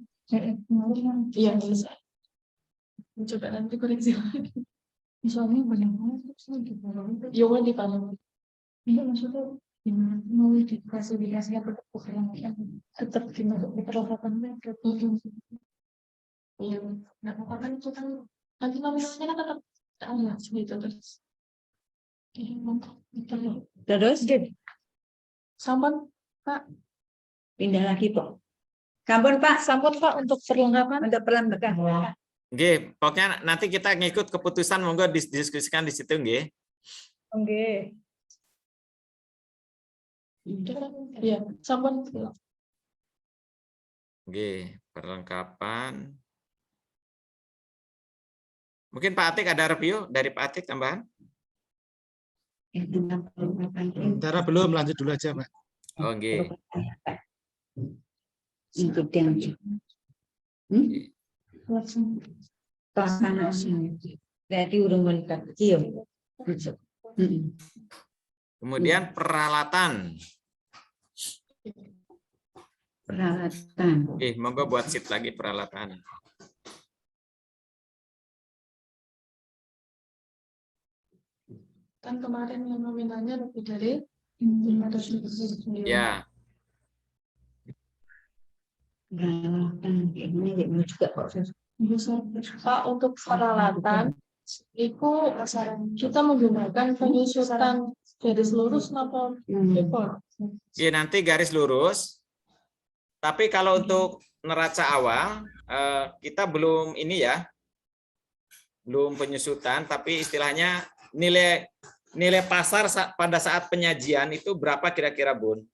Iya, bisa. Coba nanti koreksi. Misalnya banyak banget. Iya, di bawah. Iya, maksudnya gimana mau diklasifikasinya tetap gimana peralatan meter. Iya, nggak apa-apa kan itu kan nanti nominalnya kan tetap segitu terus. Terus Sampun, Pak. pindah lagi, Pak. Kampun, Pak. Sampun, Pak, untuk perlengkapan. Untuk perlengkapan. Nggih, pokoknya nanti kita ngikut keputusan, monggo diskusikan di situ nggih. Oke. Iya, sampun. Nggih, perlengkapan. Mungkin Pak Atik ada review dari Pak Atik tambahan? Cara belum, lanjut dulu aja, Pak. Oh, nggih. Ikut yang pelaksanaan. Berarti urung meningkat. Iya. Kemudian peralatan. Peralatan. Monggo buat sheet lagi peralatan. kan kemarin yang nominalnya lebih dari 500.000. Ya, Ini juga kok. Pak, untuk peralatan itu kita menggunakan penyusutan garis lurus atau ekor. ya nanti garis lurus. Tapi kalau untuk neraca awal kita belum ini ya, belum penyusutan. Tapi istilahnya nilai pasar pada saat penyajian itu berapa kira-kira, Bun?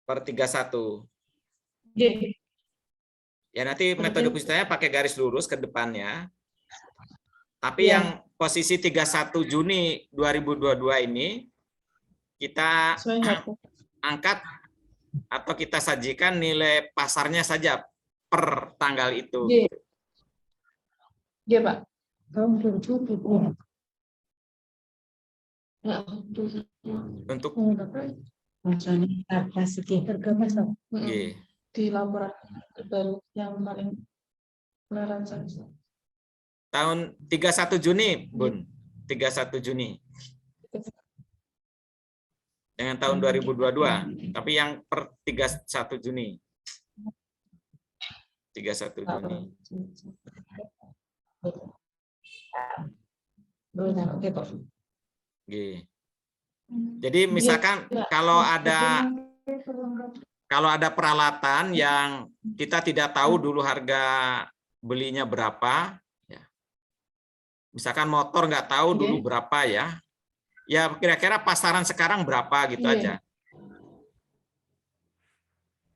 Per 31. Ya nanti metode penyusutannya pakai garis lurus ke depannya. Tapi yang posisi 31 Juni 2022 ini kita angkat atau kita sajikan nilai pasarnya saja per tanggal itu. Iya, Pak. Untuk Di laporan baru yang paling neraca. tahun 31 Juni, Bun. 31 Juni. Dengan tahun 2022, tapi yang per 31 Juni. 31 Juni. Jadi misalkan kalau ada peralatan yang kita tidak tahu dulu harga belinya berapa, ya. Misalkan motor nggak tahu dulu berapa ya, ya kira-kira pasaran sekarang berapa gitu aja.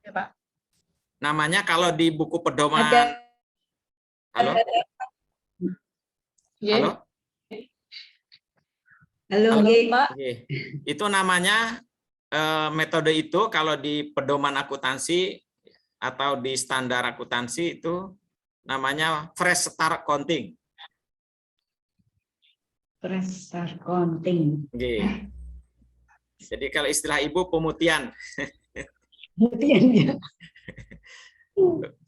Ya, Pak. Namanya kalau di buku pedoman. Halo? Halo? Halo, Pak. Itu namanya metode itu kalau di pedoman akuntansi atau di standar akuntansi itu namanya fresh start counting. Fresh start counting. Jadi kalau istilah Ibu pemutihan. Pemutihan.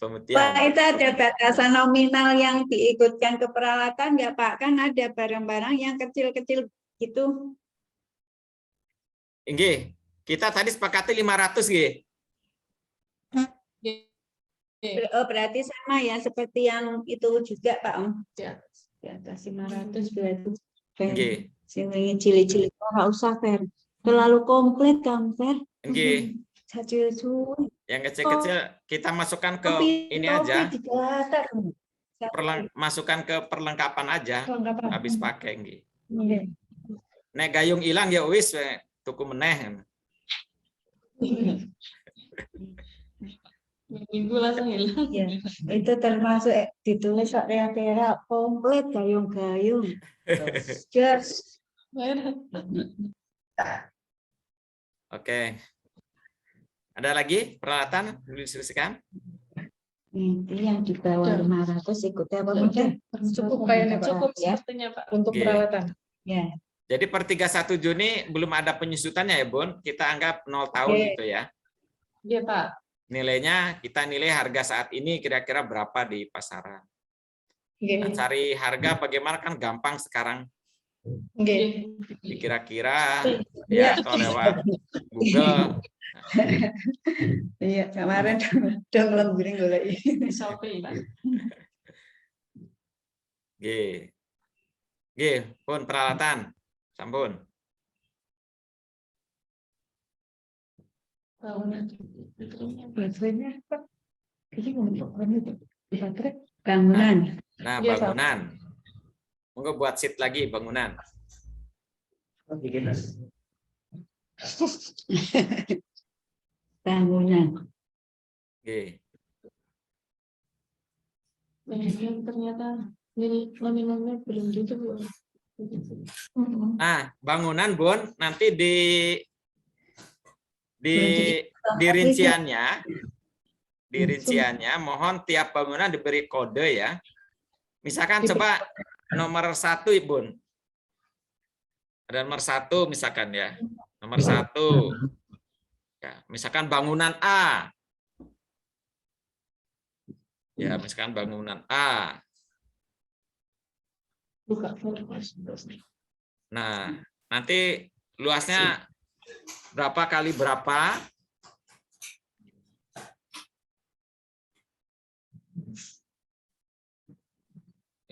Pemutihan. Pak, itu ada batasan nominal yang diikutkan ke peralatan nggak, Pak? Kan ada barang-barang yang kecil-kecil gitu. Nggih, kita tadi sepakati 500 nggih. Oh, berarti sama ya seperti yang itu juga, Pak. Ya. Di atas 500 berarti. Nggih. Sing cilik-cilik ora usah, Fer. Terlalu komplit, Kang, Fer. Nggih. Yang kecil-kecil kita masukkan ke ini aja. Masukkan ke perlengkapan aja. Habis pakai nggih. Nek gayung hilang ya wis tuku meneh. Minggu langsung hilang. Ya, itu termasuk ditulis area-area komplit gayung-gayung. Just. Oke. Ada lagi peralatan belum diskusikan? Itu yang di bawah 500 ikutnya apa mudah? Cukup kayaknya, Pak. Cukup Ya. sepertinya, Pak. Untuk peralatan. Ya. Jadi per 31 Juni belum ada penyusutannya ya, Bun. Kita anggap 0 tahun gitu ya. Iya, Pak. Nilainya kita nilai harga saat ini kira-kira berapa di pasaran. Nah, cari harga bagaimana kan gampang sekarang. Kira-kira ya atau lewat Google. Iya, kemarin udah ngelemburin golek ini. Shopee, Pak. Pun peralatan. Sampun. Baterainya apa? Bangunan. Nah, bangunan. Monggo buat sheet lagi bangunan. Bangunan. Ternyata nominalnya belum gitu, Bu. Nah, bangunan, Bun, nanti di rinciannya mohon tiap bangunan diberi kode ya. Misalkan coba nomor 1, Bun. Ada nomor 1 misalkan ya. Nomor 1. Ya, misalkan bangunan A. Ya, misalkan bangunan A. Buka Nah, nanti luasnya berapa kali berapa?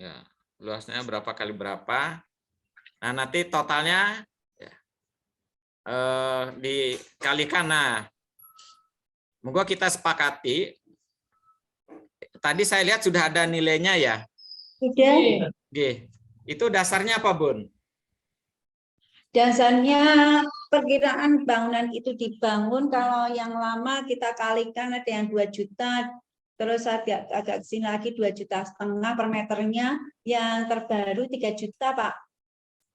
Ya, luasnya berapa kali berapa? Nah, nanti totalnya ya, dikalikan. Nah, moga kita sepakati. Tadi saya lihat sudah ada nilainya ya. Sudah. Oke. Itu dasarnya apa, Bun? Dasarnya perkiraan bangunan itu dibangun, kalau yang lama kita kalikan ada yang 2 juta, terus agak kesini lagi 2,5 juta per meternya, yang terbaru 3 juta, Pak.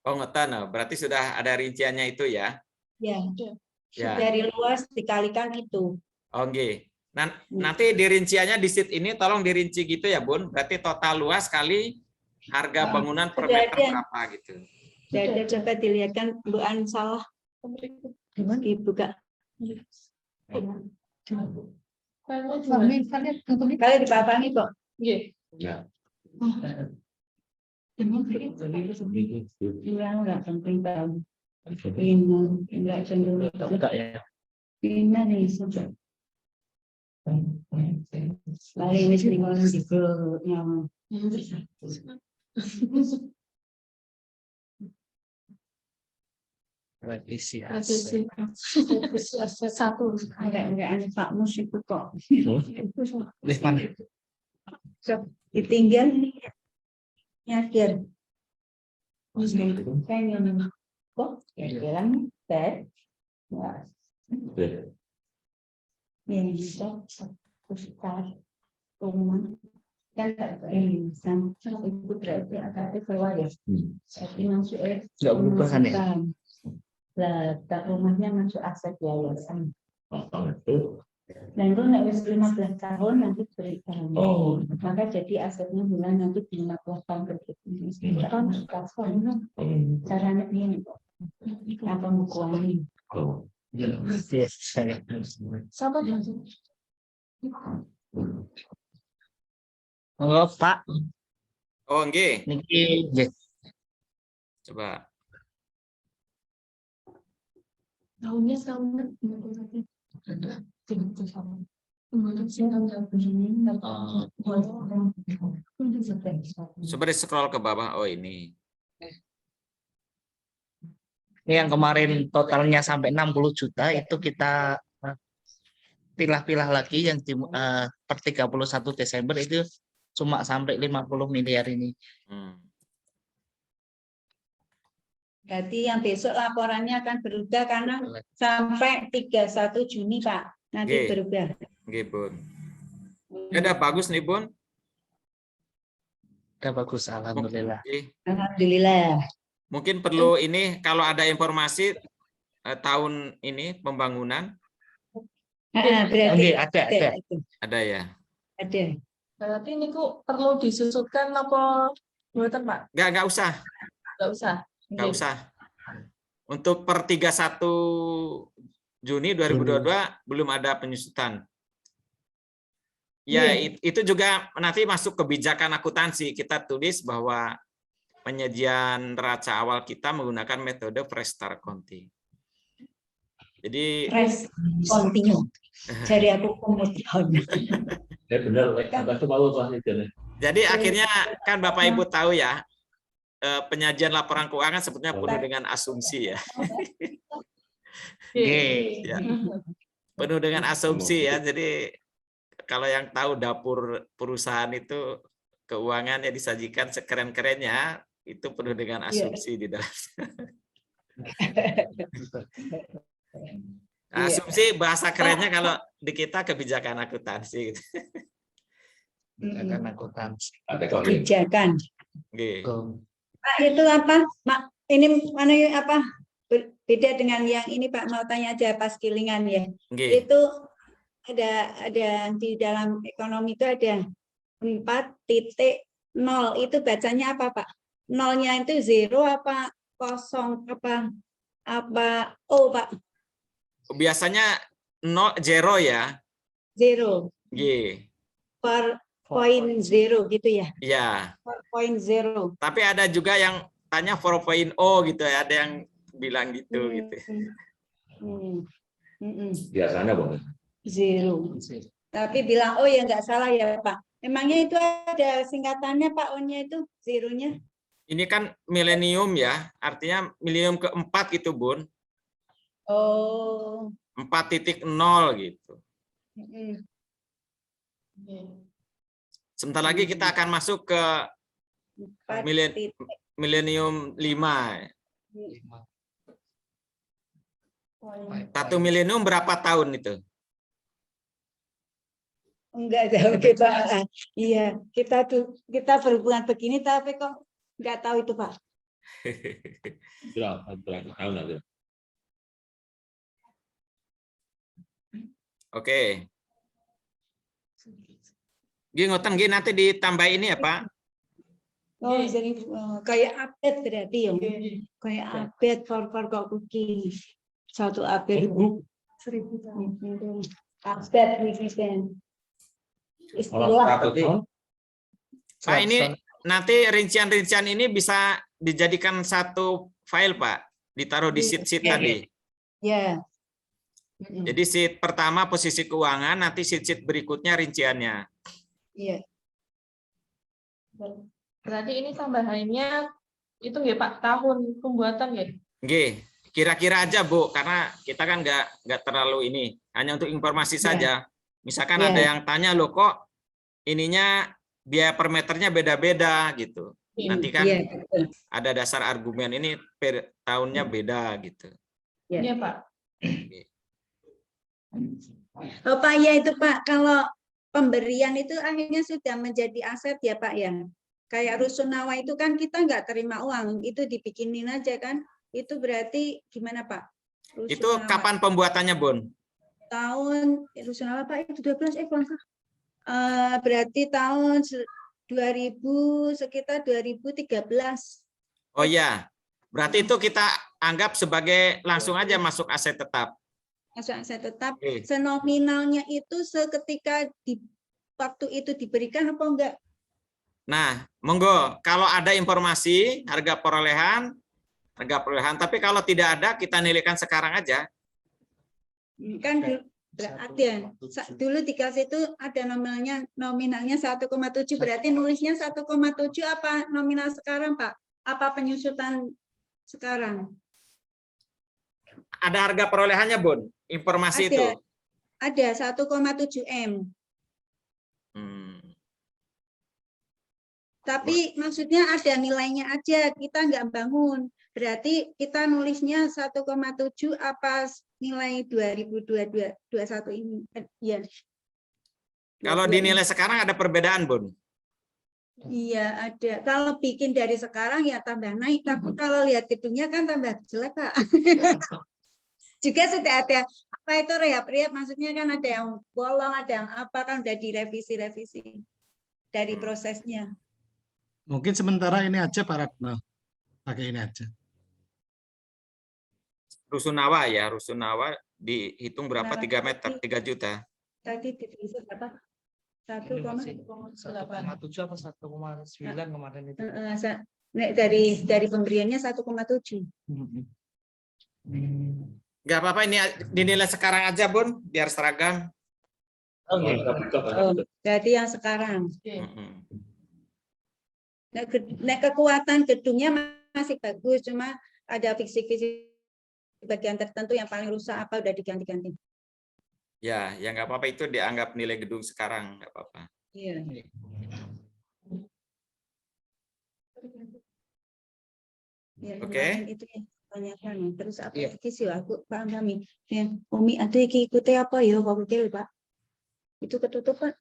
Oh, ngeten. Berarti sudah ada rinciannya itu ya? Ya, Ya. dari luas dikalikan itu. Oke. Nanti dirinciannya di sheet ini tolong dirinci gitu ya, Bun. Berarti total luas kali harga bangunan per Sudah meter ada. berapa gitu. Jadi coba dilihatkan, Bu An salah. Ibu Kak. Kalau dipapangi kok. Iya, enggak penting tahu. Ini enggak cenderung enggak ya. Ini nih sudah. Lalu ini tinggal di grupnya. Revisi Satu enggak ada Pak Mus itu kok. Ditinggal nyadar. Pengen kok jalan bed. Yang bisa sekitar rumah kan ini sama ibu berarti agak keluar ya. Jadi masuk nggak berubah kan ya? Lah, rumahnya masuk aset yayasan. Dan itu nggak bisa 15 tahun nanti berikan. Maka jadi asetnya bulan nanti 15 tahun begitu. Kan caranya ini apa bukuannya? Sama oh Pak, Oh, nggih. niki nggih. Coba. Tahunnya sama. Coba di scroll ke bawah. Oh, ini. Ini yang kemarin totalnya sampai 60 juta itu kita pilah-pilah lagi yang per 31 Desember itu cuma sampai 50 miliar ini. Berarti yang besok laporannya akan berubah karena sampai 31 Juni, Pak. Nanti Oke. berubah. Oke, Bun. Ya, udah bagus nih, Bun. Udah bagus, alhamdulillah. Oke. Alhamdulillah. Mungkin perlu ini kalau ada informasi tahun ini pembangunan Berarti Oke, ada. ada ya. Ada. Berarti ini kok perlu disusutkan apa buatan Pak? Nggak usah. Nggak usah. Nggak usah. Untuk per 31 Juni 2022 belum ada penyusutan. Ya, itu juga nanti masuk kebijakan akuntansi. Kita tulis bahwa penyajian neraca awal kita menggunakan metode fresh start accounting. Jadi Fresh continue. Jadi aku kemudian. Ya benar, aku mau itu. Jadi akhirnya kan Bapak Ibu tahu ya, penyajian laporan keuangan sebetulnya penuh dengan asumsi ya. Ya. Penuh dengan asumsi ya. Jadi kalau yang tahu dapur perusahaan itu keuangannya disajikan sekeren-kerennya, itu penuh dengan asumsi di dalam. Asumsi bahasa kerennya kalau di kita kebijakan akuntansi. Kebijakan akuntansi. Kebijakan. Okay. Pak itu apa? Mak, ini mana apa? Beda dengan yang ini Pak, mau tanya aja pas kilingan ya. Okay. Itu ada di dalam ekonomi itu ada 4.0 itu bacanya apa Pak? Nolnya itu 0 apa kosong apa O Pak? Biasanya 0 ya. 0. Yeah. Per point 0 gitu ya? Iya. Per point 0. Tapi ada juga yang tanya 4.0 gitu ya, ada yang bilang gitu gitu. Biasanya Bung. Zero. Tapi bilang oh ya nggak salah ya Pak. Emangnya itu ada singkatannya Pak O-nya itu zeronya? Ini kan milenium ya, artinya milenium keempat gitu Bun. Oh. 4.0 gitu. Sebentar lagi kita akan masuk ke milenium 5. 1 milenium berapa tahun itu? Enggak tahu kita. Iya, kita berhubungan begini tapi kok enggak tahu itu, Pak. Berapa tahun nanti? Oke. Gini ngoten gini nanti ditambah ini ya, Pak. Oh, jadi kayak update berarti ya. Kayak update for kok begini. Satu update 1.000 update revision. Istilah. Pak, ini nanti rincian-rincian ini bisa dijadikan satu file, Pak. Ditaruh di sheet-sheet tadi. Ya. Jadi sheet pertama posisi keuangan, nanti sheet-sheet berikutnya rinciannya. Iya. Berarti ini tambahannya itu ya Pak, tahun pembuatan ya? Oke, kira-kira aja Bu, karena kita kan nggak terlalu ini, hanya untuk informasi saja. Misalkan ada yang tanya loh kok ininya biaya per meternya beda-beda gitu. Nanti kan ada dasar argumen ini per tahunnya beda gitu. Iya Pak. Oh Pak ya itu Pak, kalau pemberian itu akhirnya sudah menjadi aset ya Pak ya. Kayak rusunawa itu kan kita nggak terima uang, itu dibikinin aja kan. Itu berarti gimana Pak? Rusunawa. Itu kapan pembuatannya Bun? Tahun rusunawa Pak itu 12 berarti tahun 2000 sekitar 2013. Oh ya, berarti itu kita anggap sebagai langsung aja masuk aset tetap. Masuk aset tetap. Senominalnya itu seketika di waktu itu diberikan apa enggak? Nah, monggo kalau ada informasi harga perolehan, tapi kalau tidak ada kita nilaikan sekarang aja. Kan ada dulu dikasih itu ada nominalnya 1,7 berarti nulisnya 1,7 apa nominal sekarang Pak? Apa penyusutan sekarang? Ada harga perolehannya Bun, informasi itu. Ada 1,7 M. Tapi maksudnya ada nilainya aja, kita nggak bangun. Berarti kita nulisnya 1,7 apa nilai 2021 ini? Ya. Kalau dinilai sekarang ada perbedaan, Bun? Iya, ada. Kalau bikin dari sekarang ya tambah naik, tapi kalau lihat gedungnya kan tambah jelek, Pak. Juga sudah ada apa itu rehab, maksudnya kan ada yang bolong, ada yang apa kan udah direvisi-revisi dari prosesnya. Mungkin sementara ini aja Pak Ratno, pakai ini aja. Rusunawa ya, Rusunawa dihitung berapa? 3 meter, 3 juta. Tadi divisi berapa? 1,7 apa 1,9 kemarin itu. Dari pemberiannya 1,7. Nggak apa-apa, ini dinilai sekarang aja, Bun, biar seragam. Oh, berarti yang sekarang. Nah, kekuatan gedungnya masih bagus, cuma ada fisik-fisik bagian tertentu yang paling rusak apa udah diganti-ganti. Ya nggak apa-apa, itu dianggap nilai gedung sekarang, nggak apa-apa. Iya. Ya, Oke. Itu yang tanyakan. Terus apa lagi sih aku paham kami. Ya, Umi ada ikuti apa ya Pak Wakil Pak? Itu ketutupan.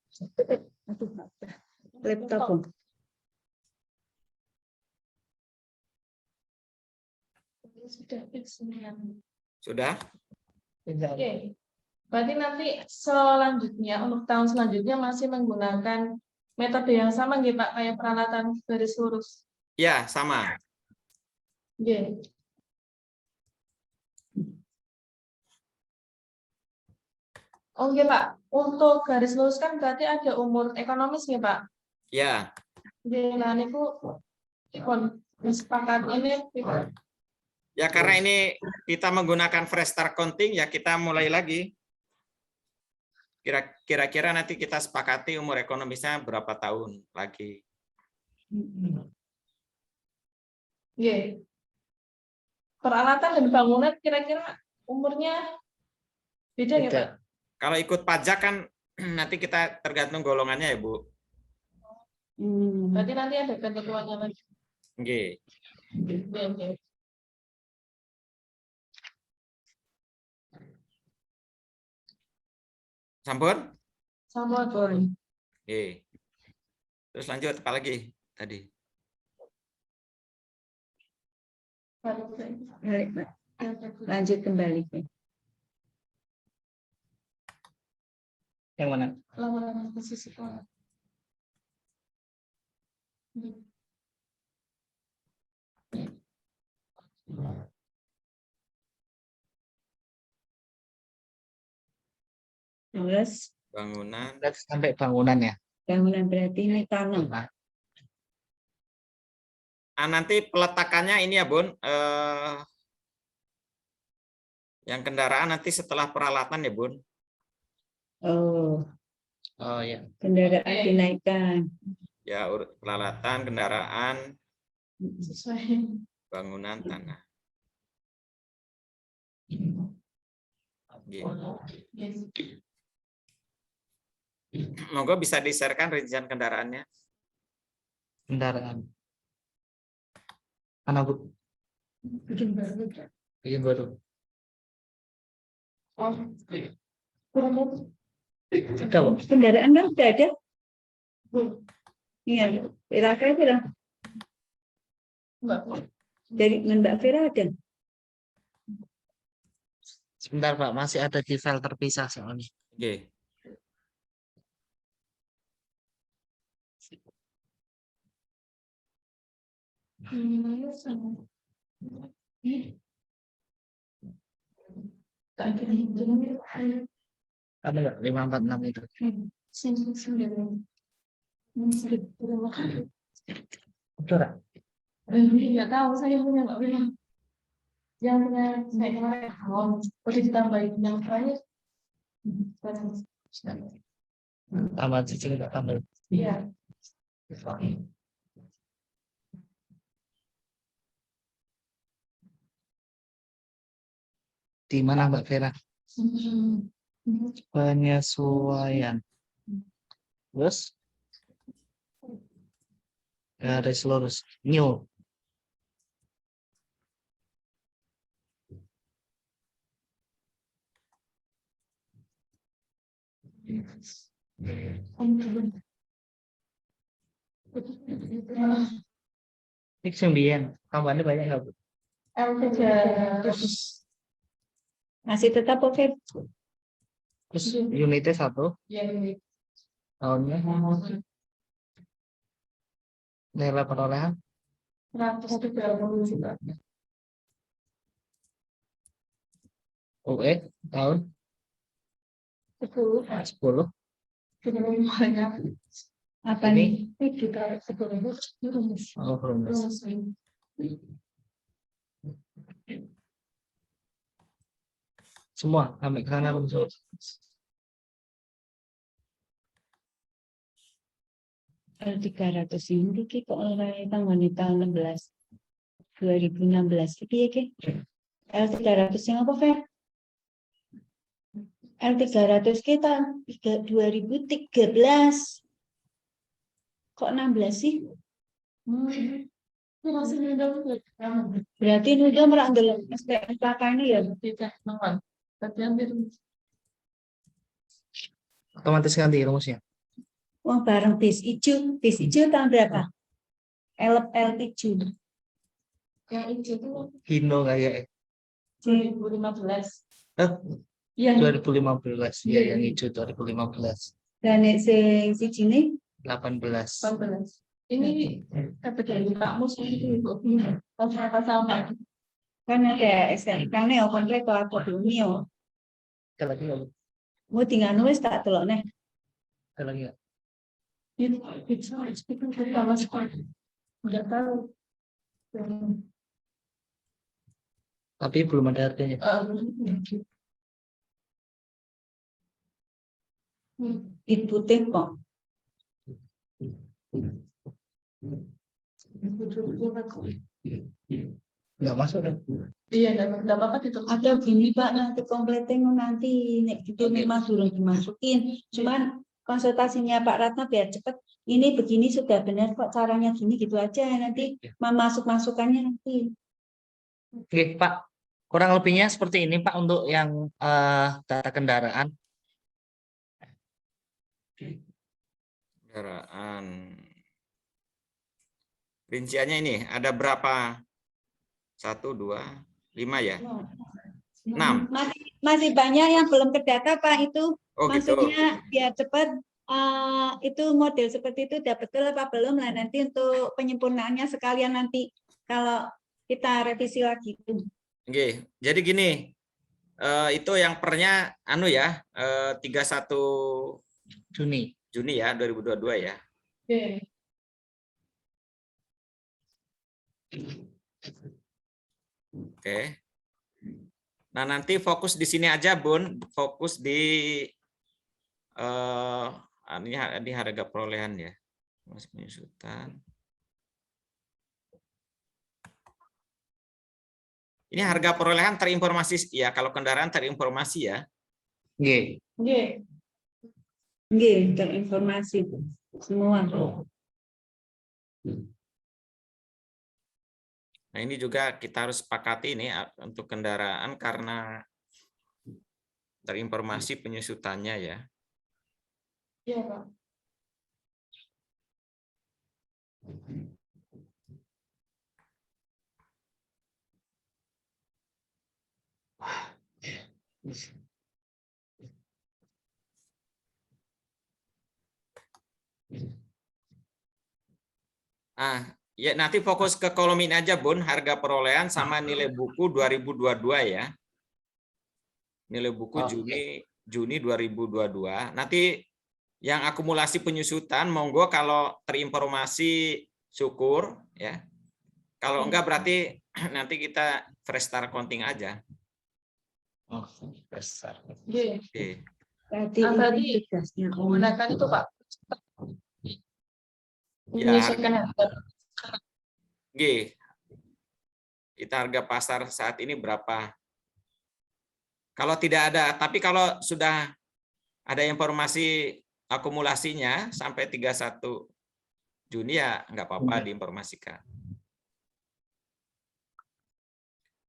Aduh, laptop. Sudah? Oke. Berarti nanti selanjutnya untuk tahun selanjutnya masih menggunakan metode yang sama nggih Pak, kayak peralatan garis lurus? Ya, sama. Nggih. Oke Pak, untuk garis lurus kan berarti ada umur ekonomis nggih Pak? Ya. Nggih, nah niku Sepakat ini. Ya karena ini kita menggunakan fresh start counting, ya kita mulai lagi. Kira-kira nanti kita sepakati umur ekonomisnya berapa tahun lagi. Iya. Peralatan dan bangunan kira-kira umurnya beda ya, Pak? Kalau ikut pajak kan nanti kita tergantung golongannya ya, Bu. Berarti nanti ada ketentuannya lagi. Oke. Oke. Sampun? Sama Bang. Oke. Terus lanjut apa lagi tadi? Balik, Mbak. Lanjut kembali. Yang mana? Lamaran posisi sekolah. Terus Bangunan. Sampai bangunan ya. bangunan berarti ini tanah. Nanti peletakannya ini ya, Bun. Yang kendaraan nanti setelah peralatan ya, Bun. Oh, Oh ya. kendaraan dinaikkan. Ya, peralatan, kendaraan, Sesuai. bangunan, tanah. Gitu. Monggo bisa di-share-kan rincian kendaraannya. Kendaraan. Mana Bu? Bikin baru. Bikin baru. Oh. Kurang apa? Ada Bu? Kendaraan kan sudah ada. Iya, Vera bilang Mbak. dari Mbak Vera ada. Sebentar Pak, masih ada di file terpisah soalnya. Oke. Ada nggak 546 itu? Betul nggak? Nggak tahu, saya punya Mbak Wina. Yang punya saya kemarin, boleh ditambahin yang terakhir. Tambah cicil nggak tambah. Iya. Di mana Mbak Vera? Penyesuaian. Terus? Garis lurus. New. X yang biyen, tambahannya banyak nggak Bu? L300. Masih tetap oke. Terus unitnya 1, Ya, ini. tahunnya, nilai perolehan, 130 juta. UE, tahun 10. 10. Belum banyak. Apa Ini? nih? Kita 10. Oh, belum. Semua sampai ke sana langsung. L300 ini kok oleh tanggal di tahun 2016 iki ya ki? L300 yang apa Fer? L300 kita 2013. Kok 16 sih? Berarti ini udah merangkul SPK ini ya? Tidak, teman. Tapi hampir. Otomatis ganti rumusnya. Wah bareng bis hijau tahun berapa? L7. Yang itu tuh Hino kayak 2015. Yang 2015. Ya, yang hijau 2015. dan si sini 18. 18. Ini dapat dari Pak Mus itu sama. kan ada SPK nih open rate atau dunia. Ada lagi nggak Bu? Mau tinggal nulis tak telok nih. Ada lagi nggak? Itu pertama sekali. Enggak tahu. Tapi belum ada harganya. Di putih kok. Nggak masuk deh. Iya, enggak apa-apa itu. Ada gini Pak, nanti kompleting nanti nek itu memang durung dimasukin. Cuman konsultasinya Pak Ratna biar cepet. Ini begini sudah benar kok caranya gini gitu aja. Nanti masuk-masukannya nanti. Oke, Pak. Kurang lebihnya seperti ini, Pak, untuk yang data kendaraan. Kendaraan. Rinciannya ini ada berapa? 1, 2, 5 ya? 6. Masih banyak yang belum terdata Pak itu. Oh gitu. Maksudnya biar cepat itu model seperti itu udah betul apa belum lah nanti untuk penyempurnaannya sekalian nanti kalau kita revisi lagi. Oke, jadi gini, itu yang pernya anu ya, 31 Juni. Juni ya 2022 ya. Oke. Oke. Nah nanti fokus di sini aja Bun, fokus di ini harga perolehan ya, masih penyusutan. Ini harga perolehan terinformasi ya, kalau kendaraan terinformasi ya. Oke. Nggih, terinformasi semua. Nah ini juga kita harus sepakati ini untuk kendaraan karena terinformasi penyusutannya ya. Iya, Pak. Ya nanti fokus ke kolom ini aja Bun, harga perolehan sama nilai buku 2022 ya. Nilai buku Juni 2022. Nanti yang akumulasi penyusutan monggo kalau terinformasi syukur ya. Kalau enggak berarti nanti kita fresh start counting aja. Oh, besar. Oke. Oke. Tadi tugasnya Menggunakan itu Pak. Ya, Menyesuaikan harga. G. Kita harga pasar saat ini berapa? Kalau tidak ada, tapi kalau sudah ada informasi akumulasinya sampai 31 Juni ya nggak apa-apa diinformasikan.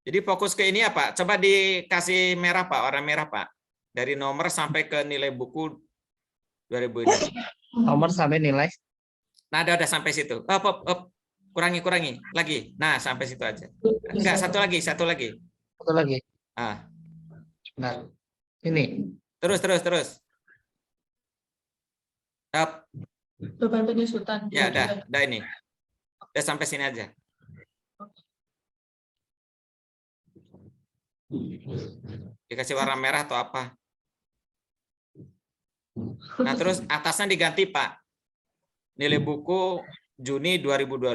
Jadi fokus ke ini ya Pak, coba dikasih merah Pak, warna merah Pak. Dari nomor sampai ke nilai buku 2000 ini. Nomor sampai nilai. Nah, udah sampai situ. Kurangi lagi. Nah, sampai situ aja. Enggak, satu lagi. Satu lagi. Ah. Nah, ini. Terus. Beban penyusutan. Ya, udah ini. Udah sampai sini aja. Dikasih warna merah atau apa? Nah, terus atasnya diganti, Pak. Nilai buku Juni 2022.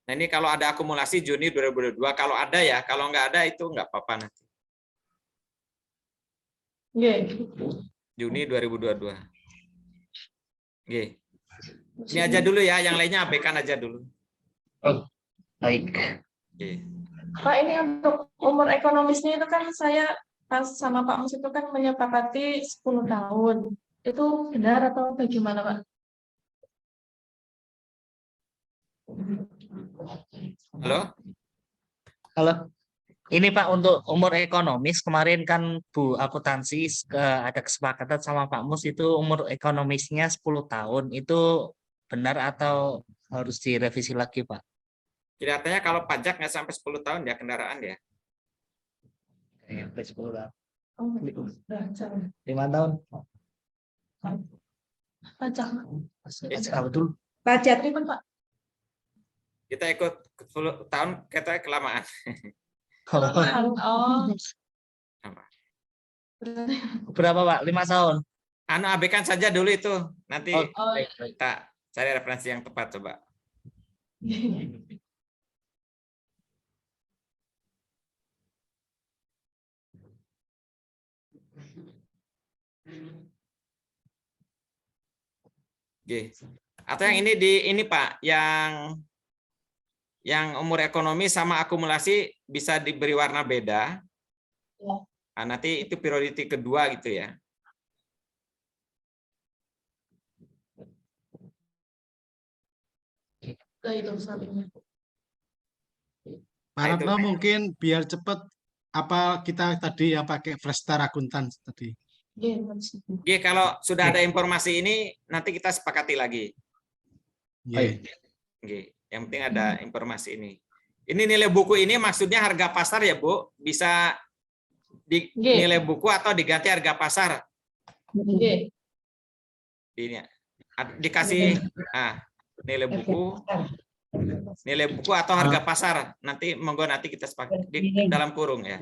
Nah, ini kalau ada akumulasi Juni 2022, kalau ada ya, kalau nggak ada itu nggak apa-apa nanti. Juni 2022. Oke. Ini aja dulu ya, yang lainnya abaikan aja dulu. Oh, baik. Oke. Pak, ini untuk umur ekonomisnya itu kan saya pas sama Pak Mus itu kan menyepakati 10 tahun. Itu benar atau bagaimana, Pak? Halo. Ini Pak untuk umur ekonomis kemarin kan Bu akuntansi ada kesepakatan sama Pak Mus itu umur ekonomisnya 10 tahun. Itu benar atau harus direvisi lagi Pak? Kelihatannya kalau pajak nggak sampai 10 tahun ya kendaraan ya. Sampai 10 tahun. 5 tahun. Pajak. Apa dulu? Pajak Pak. Kita ikut 10 tahun kita kelamaan. Oh. Berapa Pak? 5 tahun? abaikan saja dulu itu. Nanti Oh, baik, baik. kita cari referensi yang tepat coba. Oke. Atau yang ini Pak, yang umur ekonomi sama akumulasi bisa diberi warna beda. Ya. Nah, nanti itu priority kedua gitu ya. Nah, itu sampingnya. Nah, itu. Pak mungkin biar cepat apa kita tadi yang pakai fresh start akuntan tadi. Oke, kalau sudah ada informasi ini nanti kita sepakati lagi. Iya. Oke, yang penting ada informasi ini. Ini nilai buku ini maksudnya harga pasar ya, Bu? Bisa nilai buku atau diganti harga pasar? Ini dikasih nilai buku atau harga pasar. Nanti monggo nanti kita sepakati di dalam kurung ya.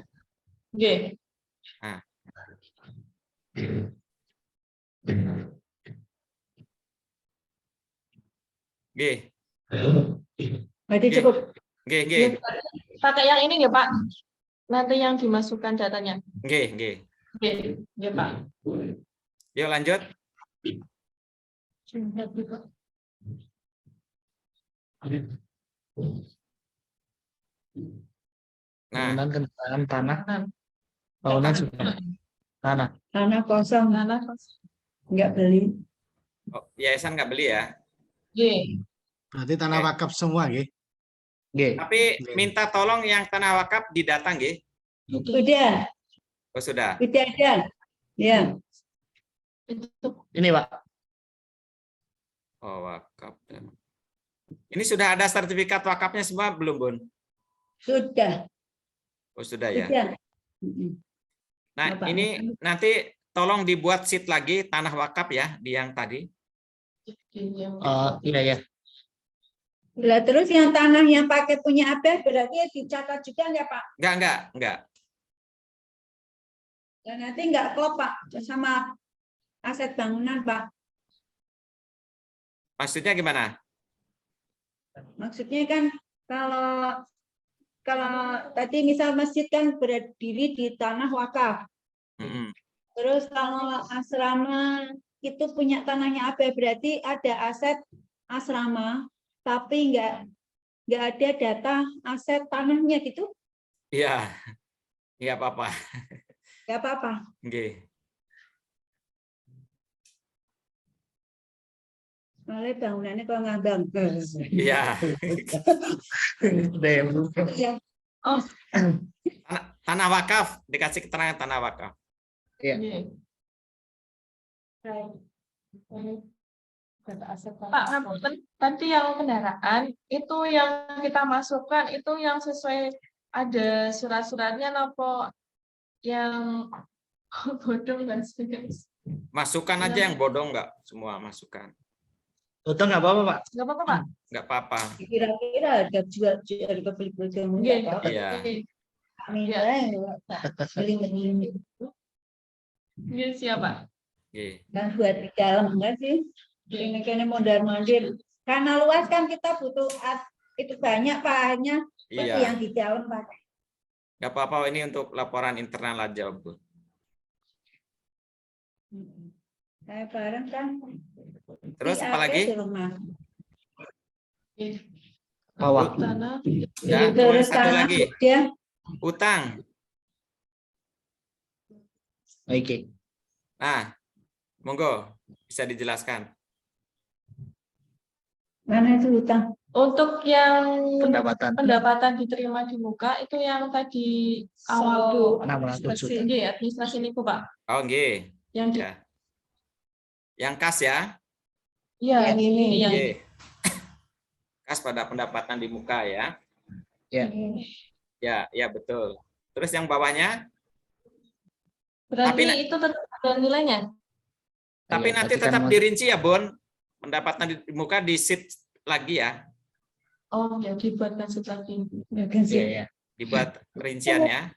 Nah. Oke. Berarti cukup. Oke. Pakai yang ini ya Pak. Nanti yang dimasukkan datanya. Oke. Ya Pak. Yuk lanjut. Nah, Bangunan kendaraan tanah. Bangunan sudah tanah. Tanah kosong. Nggak beli. yayasan nggak beli ya. Berarti tanah wakaf semua, nggih. Tapi minta tolong yang tanah wakaf didatang, nggih. Udah. Oh, sudah. Udah ada. Ya. Ini Pak. Oh, wakaf. Ini sudah ada sertifikat wakafnya semua belum, Bun? Sudah. Oh, sudah ya. Sudah. Nah, ini nanti tolong dibuat sheet lagi tanah wakaf ya di yang tadi. Iya ya. Lah terus yang tanah yang pakai punya Abah berarti dicatat juga nggak Pak? Enggak. Dan nanti nggak klop Pak sama aset bangunan Pak. Maksudnya gimana? Maksudnya kan kalau tadi misal masjid kan berdiri di tanah wakaf. Terus kalau asrama itu punya tanahnya Abah berarti ada aset asrama tapi nggak ada data aset tanahnya gitu? Iya, nggak apa-apa. Nggak apa-apa. Oke. Malah bangunannya kok ngambang. Iya. Oh. Tanah wakaf, dikasih keterangan tanah wakaf. Iya. Pak, tadi yang kendaraan itu yang kita masukkan itu yang sesuai ada surat-suratnya nopo yang bodong nggak sih? Masukkan aja yang bodong nggak semua masukkan. Betul nggak apa-apa Pak? Nggak apa-apa Pak. Nggak apa-apa. Kira-kira harga jual harga beli kamu Iya. Iya siapa? Dan buat di dalam enggak sih? Ini kayaknya mondar-mandir. Karena luas kan kita butuh itu banyak Pak-nya. Iya. Yang di dalam Pak. Nggak apa-apa, ini untuk laporan internal aja, Bu. Saya bareng kan. Terus apa lagi? Bawah. Ya, Terus satu lagi. Ya. Utang. Oke. Nah, monggo bisa dijelaskan. Mana itu utang? Untuk yang Pendapatan diterima di muka itu yang tadi awal 600 juta. administrasi ini Pak. Oh, nggih. Yang Ya. Yang kas ya? Iya, ini yang Nggih. Kas pada pendapatan di muka ya. Ya. Ya, betul. Terus yang bawahnya? Berarti itu tetap ada nilainya. Tapi nanti tetap dirinci ya, Bon. Pendapatan di muka di sheet lagi ya. Oh, ya dibuatkan sheet lagi. Iya. Dibuat rinciannya.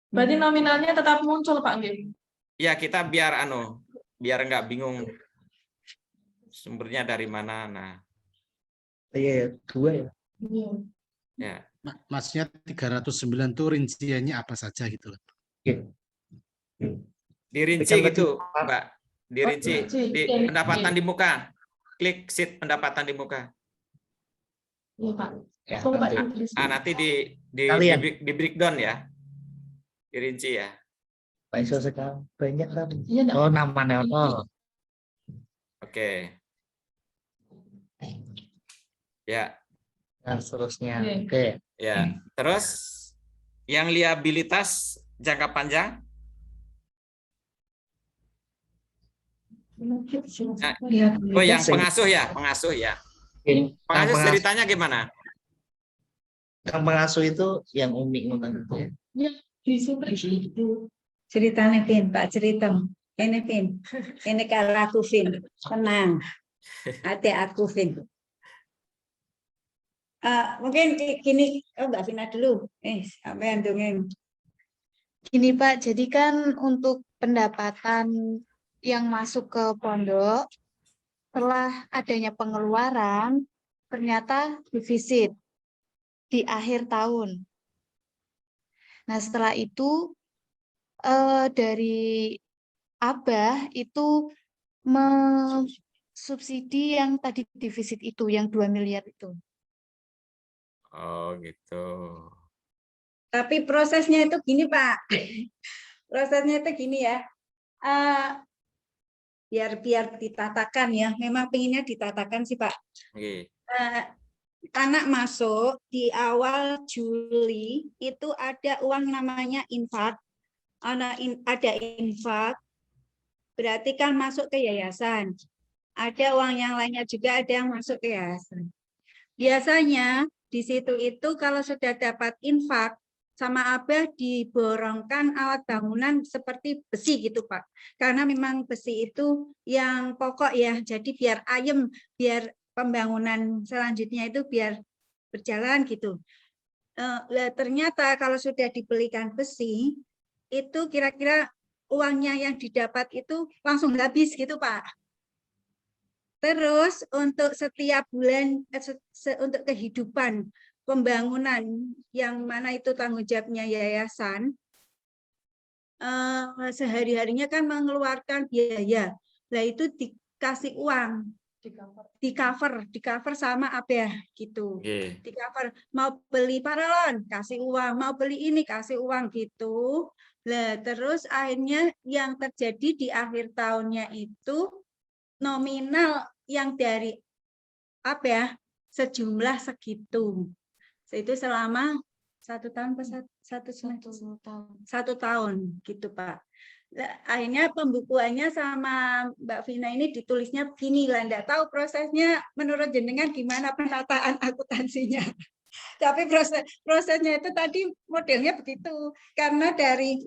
Berarti nominalnya tetap muncul Pak Nggih. Ya, kita biar biar nggak bingung sumbernya dari mana. Nah, Iya, 2 ya. ya. Maksudnya 309 itu rinciannya apa saja gitu loh. Oke. Dirinci Kan tadi- gitu, Mbak. Dirinci di Oke. pendapatan di muka. Klik sheet pendapatan di muka. Iya, Pak. Ya, Oh, Pak. nanti. Nanti Kalian. di breakdown ya. Dirinci ya. Pak Iso sekarang banyak kan? Iya, Nak. Oh, namanya. Oh, Oke. Ya, nah, seterusnya. Oke. Oke. ya. Terus yang liabilitas jangka panjang. Iya. Oh, yang pengasuh ya, pengasuh ya. Oke. Pengasuh Yang ceritanya gimana? yang pengasuh itu yang Umi ngomong gitu ya. Di sini. Ceritanya Vin, Pak cerita. Ini Vin, ini kalau aku Vin, tenang. Hati aku Vin. Mungkin gini, Mbak Vina dulu. Sampai dongeng. Gini Pak, jadi kan untuk pendapatan yang masuk ke pondok, setelah adanya pengeluaran, ternyata defisit di akhir tahun. Nah setelah itu dari Abah itu mensubsidi yang tadi defisit itu, yang 2 miliar itu. Oh, gitu. Tapi prosesnya itu gini Pak. Prosesnya itu gini ya. Biar ditatakan ya. Memang pengennya ditatakan sih Pak. Oke. Anak masuk di awal Juli itu ada uang namanya infak. Ada infak, berarti kan masuk ke yayasan. Ada uang yang lainnya juga ada yang masuk ke yayasan. Biasanya di situ itu kalau sudah dapat infak sama Abah diborongkan alat bangunan seperti besi gitu Pak. Karena memang besi itu yang pokok ya. Jadi biar ayem, biar pembangunan selanjutnya itu biar berjalan gitu. Ternyata kalau sudah dibelikan besi itu kira-kira uangnya yang didapat itu langsung habis gitu Pak. Terus untuk setiap bulan untuk kehidupan pembangunan yang mana itu tanggung jawabnya yayasan, sehari-harinya kan mengeluarkan biaya. Nah itu dikasih uang, di cover sama Abah gitu. Oke. Di cover mau beli paralon kasih uang, mau beli ini kasih uang gitu. Nah, terus akhirnya yang terjadi di akhir tahunnya itu nominal yang dari apa ya sejumlah segitu. Itu selama 1 tahun satu tahun gitu Pak. Nah, akhirnya pembukuannya sama Mbak Vina ini ditulisnya begini lah, enggak tahu prosesnya menurut jenengan gimana penataan akuntansinya. Tapi prosesnya itu tadi modelnya begitu. Karena dari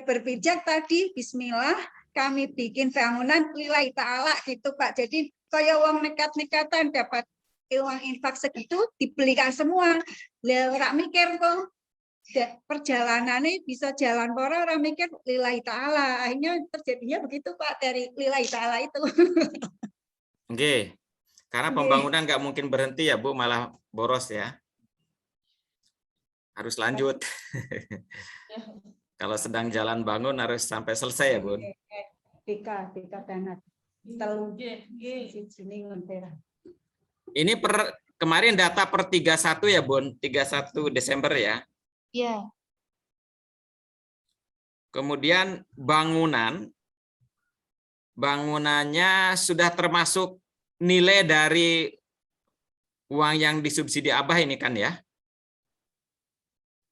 berpijak tadi Bismillah kami bikin bangunan lillahi ta'ala gitu Pak. Jadi kayak uang nekat-nekatan dapat uang infak segitu dibelikan semua. Lah ora mikir kok perjalanannya bisa jalan orang mikir lillahi ta'ala. Akhirnya terjadinya begitu Pak dari lillahi ta'ala itu. Oke. Karena pembangunan nggak mungkin berhenti ya Bu, malah boros ya. Harus lanjut. Kalau sedang jalan bangun harus sampai selesai ya, Bun. Tika banget. Ini kemarin data per 31 ya, Bun. 31 Desember ya. Iya. Kemudian bangunannya sudah termasuk nilai dari uang yang disubsidi Abah ini kan ya?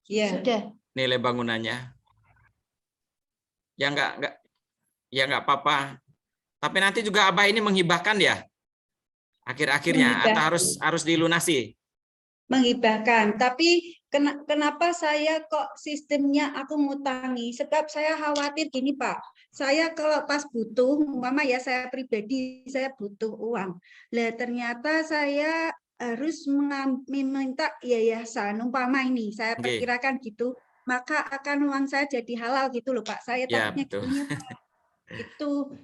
Iya. Sudah. Nilai bangunannya. Ya enggak apa-apa. Tapi nanti juga Abah ini menghibahkan ya? Akhir-akhirnya atau harus dilunasi? Menghibahkan, tapi kenapa saya kok sistemnya aku ngutangi? Sebab saya khawatir gini Pak, saya kalau pas butuh, umpama ya saya pribadi, saya butuh uang. Lah ternyata saya harus meminta yayasan, umpama ini, saya perkirakan gitu, maka akan uang saya jadi halal gitu loh Pak. Saya Ya, takutnya betul. gitunya Pak. Itu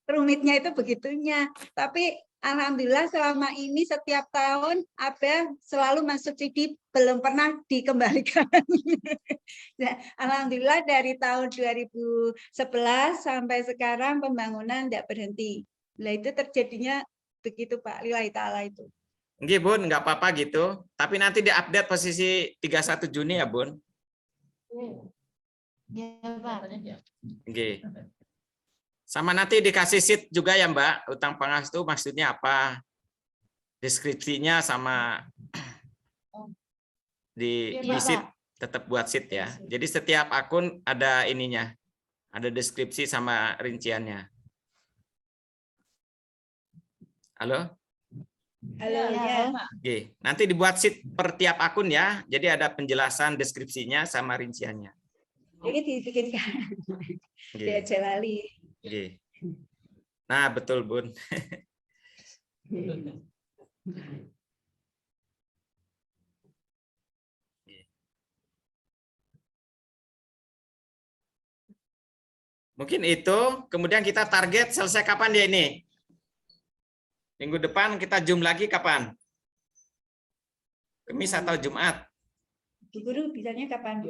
rumitnya itu begitunya. Tapi alhamdulillah selama ini setiap tahun ada selalu masuk CD, belum pernah dikembalikan. Nah, alhamdulillah dari tahun 2011 sampai sekarang pembangunan tidak berhenti. Nah itu terjadinya begitu Pak, lillahi ta'ala itu. Nggih, Bun, nggak apa-apa gitu. Tapi nanti diupdate posisi 31 Juni ya, Bun. Ya Pak. Nggih. Sama nanti dikasih sheet juga ya, Mbak. Utang pangas itu maksudnya apa? Deskripsinya sama di sheet, tetap buat sheet ya. Jadi setiap akun ada ininya. Ada deskripsi sama rinciannya. Halo? Halo ya. Oke, nanti dibuat sheet per tiap akun ya. Jadi ada penjelasan deskripsinya sama rinciannya. Ini dibikinkan. Dia aja lali. Oke. Nah, betul, Bun. Mungkin itu, kemudian kita target selesai kapan dia ini? Minggu depan kita zoom lagi kapan? Kamis atau Jumat? Bu Guru bisanya kapan?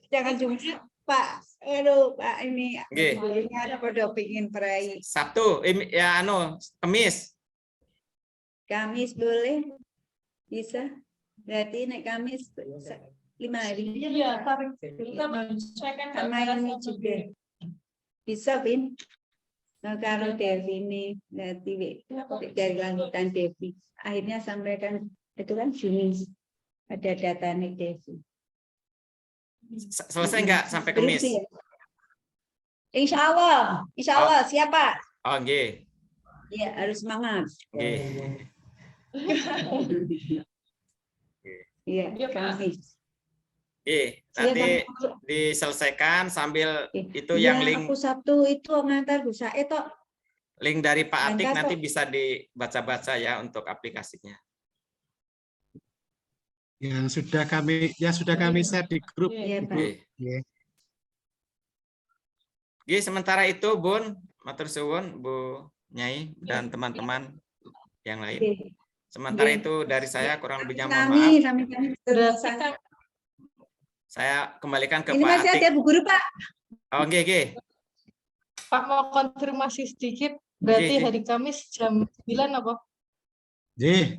Jangan Jumat, Pak. Aduh, Pak ini. Nggih. Ada pada pingin perai. Sabtu, ya Kamis. Kamis boleh? Bisa. Berarti naik Kamis 5 hari. Iya, Sama ini juga. Bisa, Bin. Nah, kalau Devi ini nanti dari lanjutan Devi. Akhirnya sampaikan itu kan Juni. Ada data nih Devi. Selesai nggak sampai Kamis? Insya Allah siapa? Oh, nggih. Iya, harus semangat. Nggih. Iya, Kamis. Nanti diselesaikan sambil itu yang link Aku Sabtu itu ngantar Bu Sae tok. link dari Pak Atik Ngantar nanti kok. bisa dibaca-baca ya untuk aplikasinya. Yang sudah kami share di grup. Iya, Pak. Oke. Oke, sementara itu Bun, matur suwun Bu Nyai dan teman-teman yang lain. Oke. Sementara Oke. itu dari saya kurang lebihnya mohon maaf. Kami terus. Saya kembalikan ke Ini Pak masih Atik. ada Bu Guru, Pak. Oh, nggih. Pak mau konfirmasi sedikit, berarti Nggih. hari Kamis jam 9 apa? Nggih,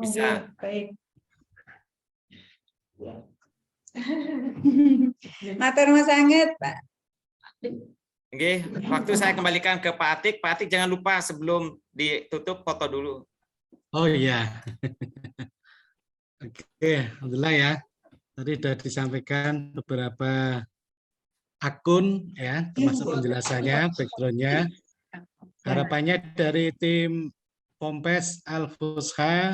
Bisa. Baik. Matur nuwun sanget, Pak. Oke, waktu saya kembalikan ke Pak Atik. Pak Atik jangan lupa sebelum ditutup foto dulu. oh iya. Oke, alhamdulillah ya. Tadi sudah disampaikan beberapa akun ya, termasuk penjelasannya, background-nya. Harapannya dari tim Pompes Al-Fusha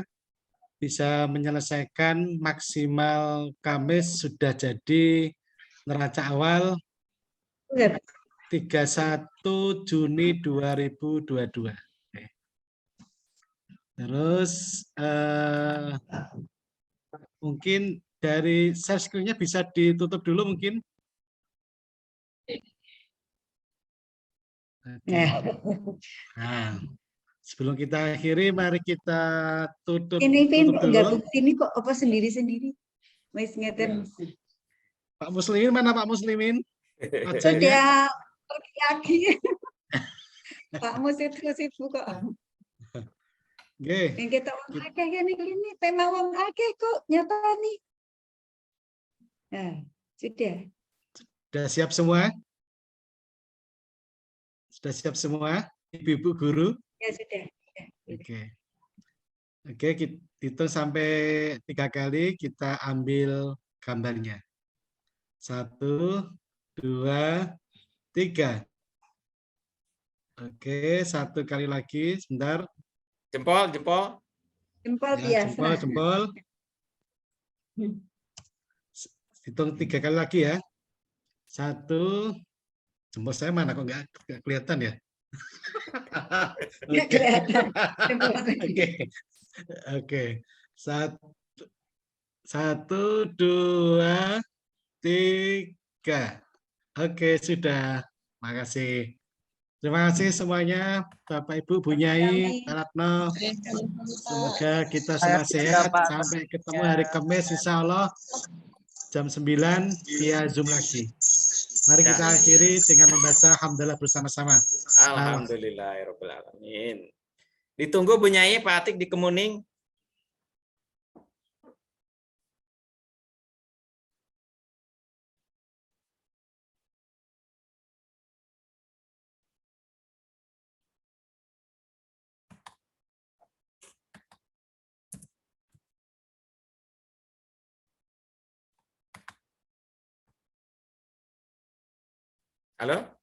bisa menyelesaikan maksimal Kamis sudah jadi neraca awal 31 Juni 2022. Oke. Terus mungkin dari share screen-nya bisa ditutup dulu mungkin. Oke. Nah, sebelum kita akhiri, mari kita tutup Ini Vin dulu. enggak ini kok apa sendiri-sendiri. Wis ngeten. Pak Muslimin, mana Pak Muslimin? Sudah Wajahnya. pergi lagi. Pak Mus itu sibuk kok. Oke. Yang kita wong akeh gini, tema wong akeh kok nyatani. Nah, sudah. Sudah siap semua? Sudah siap semua, Ibu-ibu guru? Ya sudah. Oke. Oke, kita hitung sampai 3 kali, kita ambil gambarnya. 1, 2, 3. Oke, 1 kali lagi, sebentar. Jempol. Jempol Ya, biasa. jempol. Hitung 3 kali lagi ya. 1, jempol saya mana kok nggak kelihatan ya? Nggak Oke. kelihatan. Oke. 1, 1, 2, 3. Oke, sudah. Makasih. Terima kasih semuanya, Bapak Ibu, Bu Nyai, Pak Ratno. Semoga kita semua sehat. Sampai ketemu hari Kamis, insya Allah jam 9 via Zoom lagi. Mari kita akhiri dengan membaca Alhamdulillah bersama-sama. Alhamdulillahirobbilalamin. Ditunggu Bu Nyai, Pak Atik di Kemuning. Halo?